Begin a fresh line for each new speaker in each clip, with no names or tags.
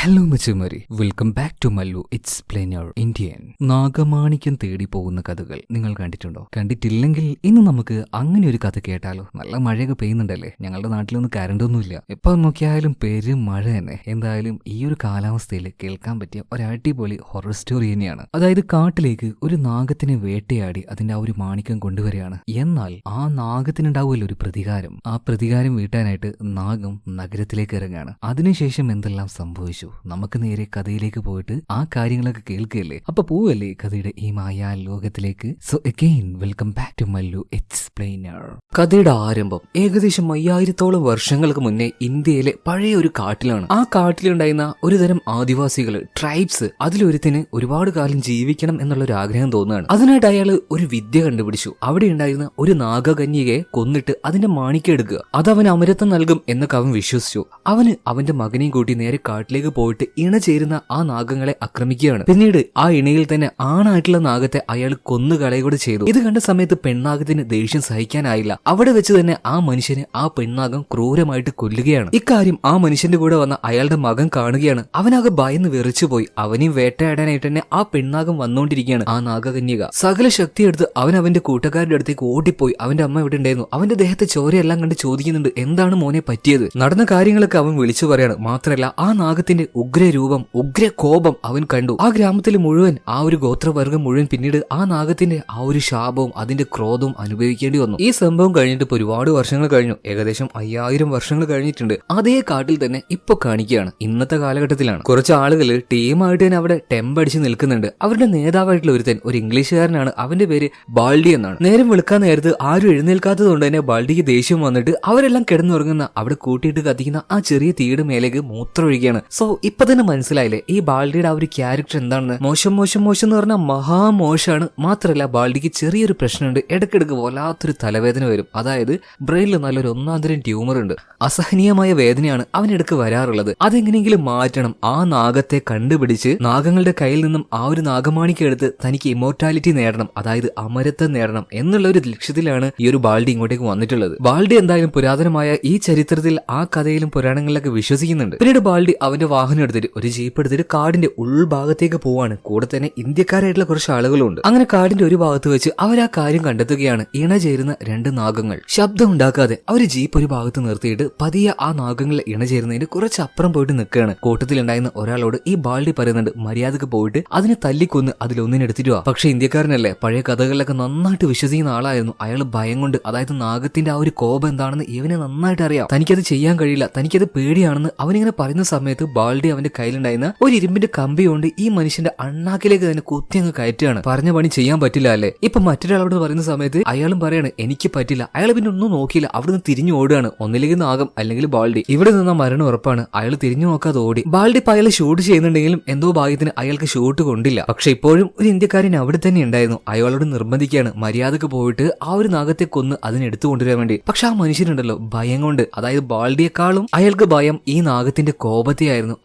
Hello മച്ചുമാരി, welcome back to Mallu explainer Indian. നാഗമാണിക്യം തേടി പോകുന്ന കഥകൾ നിങ്ങൾ കണ്ടിട്ടുണ്ടോ? കണ്ടിട്ടില്ലെങ്കിൽ ഇന്ന് നമുക്ക് അങ്ങനെ ഒരു കഥ കേട്ടാലോ? നല്ല മഴയൊക്കെ പെയ്യുന്നുണ്ടല്ലേ? ഞങ്ങളുടെ നാട്ടിലൊന്നും കറണ്ടൊന്നുമില്ല, എപ്പോ നോക്കിയാലും പെരും മഴ തന്നെ. എന്തായാലും ഈ ഒരു കാലാവസ്ഥയിൽ കേൾക്കാൻ പറ്റിയ ഒരു അടിപൊളി ഹൊറർ സ്റ്റോറി തന്നെയാണ്. അതായത് കാട്ടിലേക്ക് ഒരു നാഗത്തിനെ വേട്ടയാടി അതിന്റെ ആ ഒരു മാണിക്യം കൊണ്ടുവരികയാണ്. എന്നാൽ ആ നാഗത്തിനുണ്ടാവുമല്ലോ ഒരു പ്രതികാരം. ആ പ്രതികാരം വീട്ടാനായിട്ട് നാഗം നഗരത്തിലേക്ക് ഇറങ്ങുകയാണ്. അതിനുശേഷം എന്തെല്ലാം സംഭവിച്ചു, നമുക്ക് നേരെ കഥയിലേക്ക് പോയിട്ട് ആ കാര്യങ്ങളൊക്കെ കേൾക്കുകയല്ലേ. അപ്പൊ പോവല്ലേ കഥയുടെ ഈ മായാ ലോകത്തിലേക്ക്. So again welcome back to Mallu explainer. കഥയുടെ ആരംഭം ഏകദേശം 5000-ഓളം വർഷങ്ങൾക്ക് മുന്നേ ഇന്ത്യയിലെ പഴയ ഒരു കാട്ടിലാണ്. ആ കാട്ടിലുണ്ടായിരുന്ന ഒരു തരം ആദിവാസികള്, ട്രൈബ്സ്, അതിലൊരുത്തിന് ഒരുപാട് കാലം ജീവിക്കണം എന്നുള്ള ഒരു ആഗ്രഹം തോന്നുകയാണ്. അതിനായിട്ട് അയാൾ ഒരു വിദ്യ കണ്ടുപിടിച്ചു. അവിടെ ഉണ്ടായിരുന്ന ഒരു നാഗകന്യകയെ കൊന്നിട്ട് അതിന്റെ മാണിക്യം എടുക്കുക, അത് അവന് അമരത്വം നൽകും എന്നൊക്കെ അവൻ വിശ്വസിച്ചു. അവന് അവന്റെ മകനെയും കൂട്ടി നേരെ കാട്ടിലേക്ക് പോയിട്ട് ഇണ ചേരുന്ന ആ നാഗങ്ങളെ ആക്രമിക്കുകയാണ്. പിന്നീട് ആ ഇണയിൽ തന്നെ ആണായിട്ടുള്ള നാഗത്തെ അയാൾ കൊന്നുകളയുകൂടെ ചെയ്തു. ഇത് കണ്ട സമയത്ത് പെണ്ണാഗത്തിന് ദേഷ്യം സഹിക്കാനായില്ല. അവിടെ വെച്ച് തന്നെ ആ മനുഷ്യനെ ആ പെണ്ണാഗം ക്രൂരമായിട്ട് കൊല്ലുകയാണ്. ഇക്കാര്യം ആ മനുഷ്യന്റെ കൂടെ വന്ന അയാളുടെ മകൻ കാണുകയാണ്. അവനാകെ ഭയന്ന് വിറച്ചുപോയി. അവനെയും വേട്ടയാടാനായിട്ട് തന്നെ ആ പെണ്ണാഗം വന്നുകൊണ്ടിരിക്കുകയാണ്. ആ നാഗകന്യക സകല ശക്തിയെടുത്ത് അവൻ അവന്റെ കൂട്ടുകാരുടെ അടുത്തേക്ക് ഓടിപ്പോയി. അവന്റെ അമ്മ ഇവിടെ ഉണ്ടായിരുന്നു. അവന്റെ ദേഹത്തെ ചോരയെല്ലാം കണ്ട് ചോദിക്കുന്നുണ്ട്, എന്താണ് മോനെ പറ്റിയത്? നടന്ന കാര്യങ്ങളൊക്കെ അവൻ വിളിച്ചു പറയാണ്. മാത്രമല്ല ആ നാഗത്തിന്റെ ഉഗ്രരൂപം, ഉഗ്രകോപം അവൻ കണ്ടു. ആ ഗ്രാമത്തിൽ മുഴുവൻ, ആ ഒരു ഗോത്രവർഗം മുഴുവൻ പിന്നീട് ആ നാഗത്തിന്റെ ആ ഒരു ശാപവും അതിന്റെ ക്രോധവും അനുഭവിക്കേണ്ടി വന്നു. ഈ സംഭവം കഴിഞ്ഞിട്ട് ഇപ്പൊ ഒരുപാട് വർഷങ്ങൾ കഴിഞ്ഞു. ഏകദേശം 5000 വർഷങ്ങൾ കഴിഞ്ഞിട്ടുണ്ട്. അതേ കാട്ടിൽ തന്നെ ഇപ്പൊ കാണിക്കുകയാണ്. ഇന്നത്തെ കാലഘട്ടത്തിലാണ്. കുറച്ച് ആളുകൾ ടീമായിട്ട് തന്നെ അവിടെ ടെമ്പടിച്ച് നിൽക്കുന്നുണ്ട്. അവരുടെ നേതാവായിട്ടുള്ള ഒരുത്തൻ ഒരു ഇംഗ്ലീഷുകാരനാണ്. അവന്റെ പേര് ബാൾഡി എന്നാണ്. നേരം വെളുക്കാൻ നേരത്ത് ആരും എഴുന്നേൽക്കാത്തത് കൊണ്ട് തന്നെ ബാൾഡിക്ക് ദേഷ്യം വന്നിട്ട് അവരെല്ലാം കിടന്നുറങ്ങുന്ന അവിടെ കൂട്ടിയിട്ട് കത്തിക്കുന്ന ആ ചെറിയ തീയുടെ മേലേക്ക് മൂത്രമൊഴിക്കുകയാണ്. സോ ഇപ്പൊ തന്നെ മനസ്സിലായില്ലേ ഈ ബാൾഡിയുടെ ആ ഒരു ക്യാരക്ടർ എന്താണെന്ന്? മോശം മോശം മോശം എന്ന് പറഞ്ഞാൽ മഹാമോശമാണ്. മാത്രമല്ല ബാൾഡിക്ക് ചെറിയൊരു പ്രശ്നമുണ്ട്. ഇടയ്ക്കിടയ്ക്ക് വല്ലാത്തൊരു തലവേദന വരും. അതായത് ബ്രെയിനിൽ നല്ലൊരു ഒന്നാന്തരം ട്യൂമർ ഉണ്ട്. അസഹനീയമായ വേദനയാണ് അവനിടയ്ക്ക് വരാറുള്ളത്. അതെങ്ങനെയെങ്കിലും മാറ്റണം. ആ നാഗത്തെ കണ്ടുപിടിച്ച് നാഗങ്ങളുടെ കയ്യിൽ നിന്നും ആ ഒരു നാഗമാണിക്യം എടുത്ത് തനിക്ക് ഇമ്മോർട്ടാലിറ്റി നേടണം, അതായത് അമരത്വം നേടണം എന്നുള്ള ഒരു ലക്ഷ്യത്തിലാണ് ഈ ഒരു ബാൾഡി ഇങ്ങോട്ടേക്ക് വന്നിട്ടുള്ളത്. ബാൾഡി എന്തായാലും പുരാതനമായ ഈ ചരിത്രത്തിൽ, ആ കഥയിലും പുരാണങ്ങളിലൊക്കെ വിശ്വസിക്കുന്നുണ്ട്. പിന്നീട് ബാൾഡി അവന്റെ വാഹനം എടുത്തിട്ട് ഒരു ജീപ്പ് എടുത്തിട്ട് കാടിന്റെ ഉൾഭാഗത്തേക്ക് പോവാണ്. കൂടെ തന്നെ ഇന്ത്യക്കാരായിട്ടുള്ള കുറച്ച് ആളുകളുണ്ട്. അങ്ങനെ കാടിന്റെ ഒരു ഭാഗത്ത് വെച്ച് അവർ ആ കാര്യം കണ്ടെത്തുകയാണ്. ഇണ ചേരുന്ന 2 നാഗങ്ങൾ ശബ്ദം ഉണ്ടാക്കാതെ അവർ ജീപ്പ് ഒരു ഭാഗത്ത് നിർത്തിയിട്ട് പതിയെ ആ നാഗങ്ങൾ ഇണ ചേരുന്നതിന് കുറച്ച് അപ്പുറം പോയിട്ട് നിൽക്കുകയാണ്. കൂട്ടത്തിലുണ്ടായിരുന്ന ഒരാളോട് ഈ ബാൾഡി പറയുന്നുണ്ട്, മര്യാദക്ക് പോയിട്ട് അതിനെ തല്ലിക്കൊന്ന് അതിലൊന്നിനെടുത്തിട്ട് വാ. പക്ഷെ ഇന്ത്യക്കാരനല്ലേ, പഴയ കഥകളിലൊക്കെ നന്നായിട്ട് വിശ്വസിക്കുന്ന ആളായിരുന്നു. അയാൾ ഭയം കൊണ്ട്, അതായത് നാഗത്തിന്റെ ആ ഒരു കോപം എന്താണെന്ന് ഇവനെ നന്നായിട്ട് അറിയാം. തനിക്കത് ചെയ്യാൻ കഴിയില്ല, തനിക്കത് പേടിയാണെന്ന് അവനിങ്ങനെ പറയുന്ന സമയത്ത് ബാൾഡി അവന്റെ കയ്യിലുണ്ടായിരുന്ന ഒരു ഇരുമ്പിന്റെ കമ്പി കൊണ്ട് ഈ മനുഷ്യന്റെ അണ്ണാക്കിലേക്ക് തന്നെ കുത്തി അങ്ങ് കയറ്റുകയാണ്. പറഞ്ഞ പണി ചെയ്യാൻ പറ്റില്ല അല്ലേ? ഇപ്പൊ മറ്റൊരാളോട് പറയുന്ന സമയത്ത് അയാളും പറയാണ് എനിക്ക് പറ്റില്ല. അയാൾ പിന്നെ ഒന്നും നോക്കിയില്ല, അവിടുന്ന് തിരിഞ്ഞു ഓടുകയാണ്. ഒന്നില്ലെങ്കിൽ നാഗം അല്ലെങ്കിൽ ബാൾഡി. ഇവിടെ നിന്ന മരണം ഉറപ്പാണ്. അയാൾ തിരിഞ്ഞു നോക്കാതെ ഓടി. ബാൾഡി ഇപ്പൊ അയാൾ ഷൂട്ട് ചെയ്യുന്നുണ്ടെങ്കിലും എന്തോ ഭാഗ്യത്തിന് അയാൾക്ക് ഷൂട്ട് കൊണ്ടില്ല. പക്ഷെ ഇപ്പോഴും ഒരു ഇന്ത്യക്കാരൻ അവിടെ തന്നെ ഉണ്ടായിരുന്നു. അയാളോട് നിർബന്ധിക്കുകയാണ് മര്യാദക്ക് പോയിട്ട് ആ ഒരു നാഗത്തെ കൊന്ന് അതിനെടുത്തു കൊണ്ടുവരാൻ വേണ്ടി. പക്ഷെ ആ മനുഷ്യനുണ്ടല്ലോ ഭയം കൊണ്ട്, അതായത് ബാൾഡിയെക്കാളും അയാൾക്ക് ഭയം ഈ നാഗത്തിന്റെ കോപത്തെയായിരുന്നു.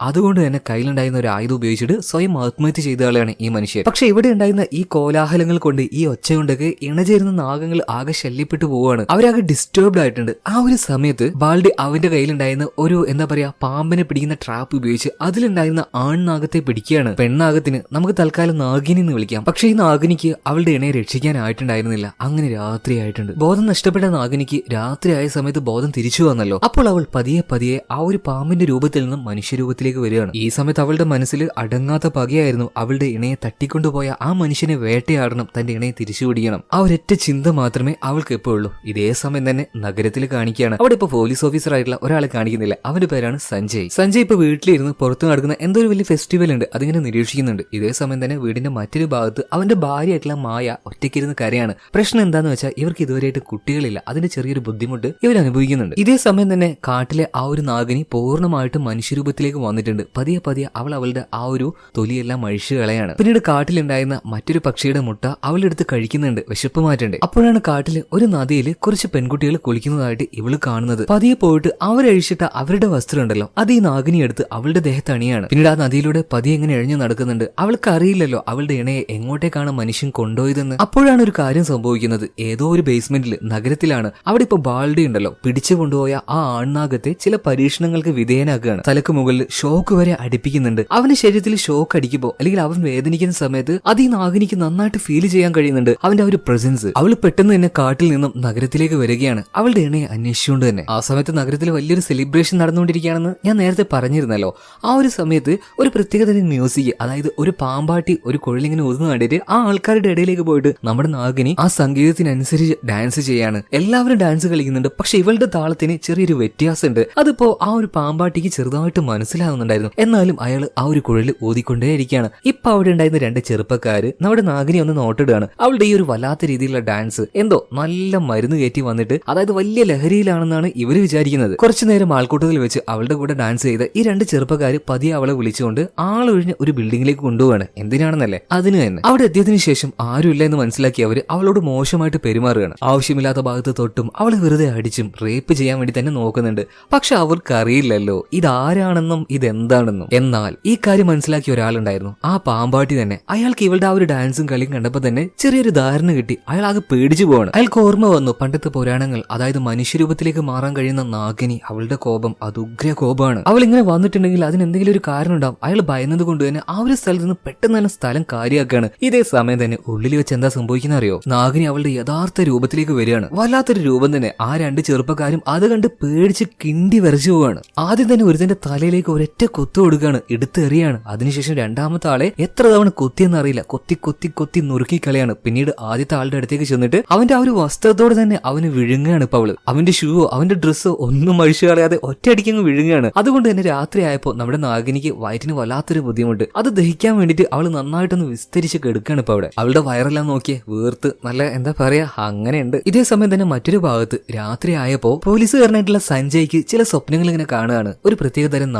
അതുകൊണ്ട് തന്നെ കയ്യിലുണ്ടായിരുന്ന ഒരു ആയുധം ഉപയോഗിച്ചിട്ട് സ്വയം ആത്മഹത്യ ചെയ്ത ആളാണ് ഈ മനുഷ്യൻ. പക്ഷെ ഇവിടെ ഉണ്ടായിരുന്ന ഈ കോലാഹലങ്ങൾ കൊണ്ട്, ഈ ഒച്ച കൊണ്ടൊക്കെ ഇണചേരുന്ന നാഗങ്ങൾ ആകെ ശല്യപ്പെട്ടു പോവുകയാണ്. അവരാകെ ഡിസ്റ്റർബ്ഡ് ആയിട്ടുണ്ട്. ആ ഒരു സമയത്ത് ബാൾഡി അവന്റെ കയ്യിലുണ്ടായിരുന്ന ഒരു എന്താ പറയാ പാമ്പിനെ പിടിക്കുന്ന ട്രാപ്പ് ഉപയോഗിച്ച് അതിലുണ്ടായിരുന്ന ആൺനാഗത്തെ പിടിക്കുകയാണ്. പെണ്ണാഗത്തിന് നമുക്ക് തൽക്കാലം നാഗിനി എന്ന് വിളിക്കാം. പക്ഷെ ഈ നാഗിനിക്ക് അവളുടെ ഇണയെ രക്ഷിക്കാനായിട്ടുണ്ടായിരുന്നില്ല. അങ്ങനെ രാത്രിയായിട്ടുണ്ട്. ബോധം നഷ്ടപ്പെട്ട നാഗിനിക്ക് രാത്രിയായ സമയത്ത് ബോധം തിരിച്ചു വന്നല്ലോ. അപ്പോൾ അവൾ പതിയെ പതിയെ ആ ഒരു പാമ്പിന്റെ രൂപത്തിൽ നിന്നും മനുഷ്യരൂപത്തിലേക്ക് വരികയാണ്. ഈ സമയത്ത് അവളുടെ മനസ്സിൽ അടങ്ങാത്ത പകയായിരുന്നു. അവളുടെ ഇണയെ തട്ടിക്കൊണ്ടുപോയ ആ മനുഷ്യനെ വേട്ടയാടണം, തന്റെ ഇണയെ തിരിച്ചു പിടിക്കണം. ആ ഒരൊറ്റ ചിന്ത മാത്രമേ അവൾക്ക് എപ്പോ ഉള്ളൂ. ഇതേ സമയം തന്നെ നഗരത്തിൽ കാണിക്കുകയാണ്. അവിടെ ഇപ്പൊ പോലീസ് ഓഫീസർ ആയിട്ടുള്ള ഒരാളെ കാണിക്കുന്നില്ല. അവന്റെ പേരാണ് സഞ്ജയ്. സഞ്ജയ് ഇപ്പൊ വീട്ടിലിരുന്ന് പുറത്തു നടക്കുന്ന എന്തോ ഒരു വലിയ ഫെസ്റ്റിവൽ ഉണ്ട്, അതിങ്ങനെ നിരീക്ഷിക്കുന്നുണ്ട്. ഇതേ സമയം തന്നെ വീടിന്റെ മറ്റൊരു ഭാഗത്ത് അവന്റെ ഭാര്യയായിട്ടുള്ള മായ ഒറ്റയ്ക്കിരുന്ന് കരയാണ്. പ്രശ്നം എന്താന്ന് വെച്ചാൽ ഇവർക്ക് ഇതുവരെയായിട്ട് കുട്ടികളില്ല. അതിന്റെ ചെറിയൊരു ബുദ്ധിമുട്ട് ഇവർ അനുഭവിക്കുന്നുണ്ട്. ഇതേ സമയം തന്നെ കാട്ടിലെ ആ ഒരു നാഗിനി പൂർണ്ണമായിട്ടും മനുഷ്യരൂപത്തിലേക്ക് വന്നിട്ടുണ്ട്. പതിയെ പതിയെ അവൾ അവളുടെ ആ ഒരു തൊലിയെല്ലാം അഴിച്ചു കളയാണ്. പിന്നീട് കാട്ടിലുണ്ടായിരുന്ന മറ്റൊരു പക്ഷിയുടെ മുട്ട അവളെടുത്ത് കഴിക്കുന്നുണ്ട്, വിശപ്പ് മാറ്റണ്ടേ. അപ്പോഴാണ് കാട്ടില് ഒരു നദിയിൽ കുറച്ച് പെൺകുട്ടികൾ കുളിക്കുന്നതായിട്ട് ഇവള് കാണുന്നത്. പതിയെ പോയിട്ട് അവരഴിച്ചിട്ട അവരുടെ വസ്ത്രം ഉണ്ടല്ലോ, അത് ഈ നാഗിനി എടുത്ത് അവളുടെ ദേഹത്ത് അണിയാണ്. പിന്നീട് ആ നദിയിലൂടെ പതിയെ എങ്ങനെ എഴിഞ്ഞു നടക്കുന്നുണ്ട്. അവൾക്ക് അറിയില്ലല്ലോ അവളുടെ ഇണയെ എങ്ങോട്ടേക്കാണ് മനുഷ്യൻ കൊണ്ടുപോയതെന്ന്. അപ്പോഴാണ് ഒരു കാര്യം സംഭവിക്കുന്നത്. ഏതോ ഒരു ബേസ്മെന്റിൽ നഗരത്തിലാണ് അവിടെ ഇപ്പൊ ബാൾഡി ഉണ്ടല്ലോ പിടിച്ചു കൊണ്ടുപോയ ആ ആൺനാഗത്തെ ചില പരീക്ഷണങ്ങൾക്ക് വിധേയനാക്കുകയാണ്. തലക്ക് മുകളിൽ ഷോ ഷോക്ക് വരെ അടിപ്പിക്കുന്നുണ്ട്. അവന്റെ ശരീരത്തിൽ ഷോക്ക് അടിക്കുമ്പോൾ അല്ലെങ്കിൽ അവൻ വേദനിക്കുന്ന സമയത്ത് അത് ഈ നാഗിനിക്ക് നന്നായിട്ട് ഫീൽ ചെയ്യാൻ കഴിയുന്നുണ്ട് അവന്റെ ആ ഒരു പ്രസൻസ്. അവൾ പെട്ടെന്ന് തന്നെ കാട്ടിൽ നിന്നും നഗരത്തിലേക്ക് വരികയാണ് അവളുടെ ഇണയെ അന്വേഷിച്ചുകൊണ്ട് തന്നെ. ആ സമയത്ത് നഗരത്തിൽ വലിയൊരു സെലിബ്രേഷൻ നടന്നുകൊണ്ടിരിക്കുകയാണെന്ന് ഞാൻ നേരത്തെ പറഞ്ഞിരുന്നല്ലോ. ആ ഒരു സമയത്ത് ഒരു പ്രത്യേക തരം മ്യൂസിക്, അതായത് ഒരു പാമ്പാട്ടി ഒരു കുഴലിങ്ങനെ ഊതുന്ന കണ്ടിട്ട് ആ ആൾക്കാരുടെ ഇടയിലേക്ക് പോയിട്ട് നമ്മുടെ നാഗിനി ആ സംഗീതത്തിനനുസരിച്ച് ഡാൻസ് ചെയ്യാണ്. എല്ലാവരും ഡാൻസ് കളിക്കുന്നുണ്ട്. പക്ഷെ ഇവളുടെ താളത്തിന് ചെറിയൊരു വ്യത്യാസമുണ്ട്. അതിപ്പോ ആ ഒരു പാമ്പാട്ടിക്ക് ചെറുതായിട്ട് മനസ്സിലാവുന്നുണ്ടായിരുന്നു. എന്നാലും അയാൾ ആ ഒരു കുഴല് ഊതിക്കൊണ്ടേയിരിക്കുകയാണ്. ഇപ്പൊ അവിടെ ഉണ്ടായിരുന്ന രണ്ട് ചെറുപ്പക്കാര് നമ്മുടെ നാഗിനി ഒന്ന് നോട്ടിടുകയാണ്. അവളുടെ ഈ ഒരു വല്ലാത്ത രീതിയിലുള്ള ഡാൻസ് എന്തോ നല്ല മരുന്ന് കയറ്റി വന്നിട്ട്, അതായത് വലിയ ലഹരിയിലാണെന്നാണ് ഇവര് വിചാരിക്കുന്നത്. കുറച്ചു നേരം ആൾക്കൂട്ടത്തിൽ വെച്ച് അവളുടെ കൂടെ ഡാൻസ് ചെയ്ത് ഈ രണ്ട് ചെറുപ്പക്കാര് പതിയെ അവളെ വിളിച്ചുകൊണ്ട് ആളൊഴിഞ്ഞ ഒരു ബിൽഡിംഗിലേക്ക് കൊണ്ടുപോവാണ്. എന്തിനാണെന്നല്ലേ, അതിന് തന്നെ. അവിടെ എത്തിയതിനു ശേഷം ആരുമില്ല എന്ന് മനസ്സിലാക്കി അവര് അവളോട് മോശമായിട്ട് പെരുമാറുകയാണ്. ആവശ്യമില്ലാത്ത ഭാഗത്ത് തൊട്ടും അവളെ വെറുതെ അടിച്ചും റേപ്പ് ചെയ്യാൻ വേണ്ടി തന്നെ നോക്കുന്നുണ്ട്. പക്ഷെ അവർക്കറിയില്ലല്ലോ ഇതാരാണെന്നും ഇതെന്താണെന്നും. എന്നാൽ ഈ കാര്യം മനസ്സിലാക്കിയ ഒരാളുണ്ടായിരുന്നു, ആ പാമ്പാട്ടി തന്നെ. അയാൾക്ക് ഇവളുടെ ആ ഒരു ഡാൻസും കളിയും കണ്ടപ്പോ തന്നെ ചെറിയൊരു ധാരണ കിട്ടി. അയാൾ ആകെ പേടിച്ചു പോവാണ്. അയാൾക്ക് ഓർമ്മ വന്നു പണ്ടത്തെ പുരാണങ്ങൾ, അതായത് മനുഷ്യരൂപത്തിലേക്ക് മാറാൻ കഴിയുന്ന നാഗിനി. അവളുടെ കോപം അത് ഉഗ്ര കോപമാണ്. അവൾ ഇങ്ങനെ വന്നിട്ടുണ്ടെങ്കിൽ അതിന് എന്തെങ്കിലും ഒരു കാരണം ഉണ്ടാവും. അയാൾ ഭയന്നത് കൊണ്ട് തന്നെ ആ ഒരു സ്ഥലത്ത് നിന്ന് പെട്ടെന്ന് തന്നെ സ്ഥലം കാര്യമാക്കാണ്. ഇതേ സമയം തന്നെ ഉള്ളിൽ വെച്ച് എന്താ സംഭവിക്കുന്ന അറിയോ, നാഗിനി അവളുടെ യഥാർത്ഥ രൂപത്തിലേക്ക് വരികയാണ്. വല്ലാത്തൊരു രൂപം തന്നെ. ആ രണ്ട് ചെറുപ്പക്കാരും അത് കണ്ട് പേടിച്ച് കിണ്ടി വരച്ചു പോവാണ്. ആദ്യം തന്നെ ഒരുത്തന്റെ തലയിലേക്ക് ഒരൊറ്റ കൊത്തു കൊടുക്കുകയാണ്, എടുത്തെറിയാണ്. അതിനുശേഷം രണ്ടാമത്തെ ആളെ എത്ര തവണ കൊത്തിയെന്ന് അറിയില്ല, കൊത്തി കൊത്തി കൊത്തി നുറുക്കി കളയാണ്. പിന്നീട് ആദ്യത്തെ ആളുടെ അടുത്തേക്ക് ചെന്നിട്ട് അവന്റെ ആ ഒരു വസ്ത്രത്തോടെ തന്നെ അവന് വിഴുങ്ങുകയാണ്. ഇപ്പൊ അവള് അവന്റെ ഷൂവോ അവന്റെ ഡ്രസ്സോ ഒന്നും അഴിച്ചു കളയാതെ ഒറ്റയടിക്കങ്ങ് വിഴുങ്ങുകയാണ്. അതുകൊണ്ട് തന്നെ രാത്രി ആയപ്പോ നമ്മുടെ നാഗിനിക്ക് വയറ്റിന് വല്ലാത്തൊരു ബുദ്ധിമുട്ട്. അത് ദഹിക്കാൻ വേണ്ടിയിട്ട് അവള് നന്നായിട്ടൊന്ന് വിസ്തരിച്ച് കെടുക്കാണ്. ഇപ്പൊ അവിടെ അവളുടെ വയറെല്ലാം നോക്കിയേ വീർത്ത് നല്ല എന്താ പറയാ അങ്ങനെയുണ്ട്. ഇതേ സമയം തന്നെ മറ്റൊരു ഭാഗത്ത് രാത്രി ആയപ്പോ പോലീസുകാരനായിട്ടുള്ള സഞ്ജയ്ക്ക് ചില സ്വപ്നങ്ങൾ ഇങ്ങനെ കാണുകയാണ്. ഒരു പ്രത്യേക തരം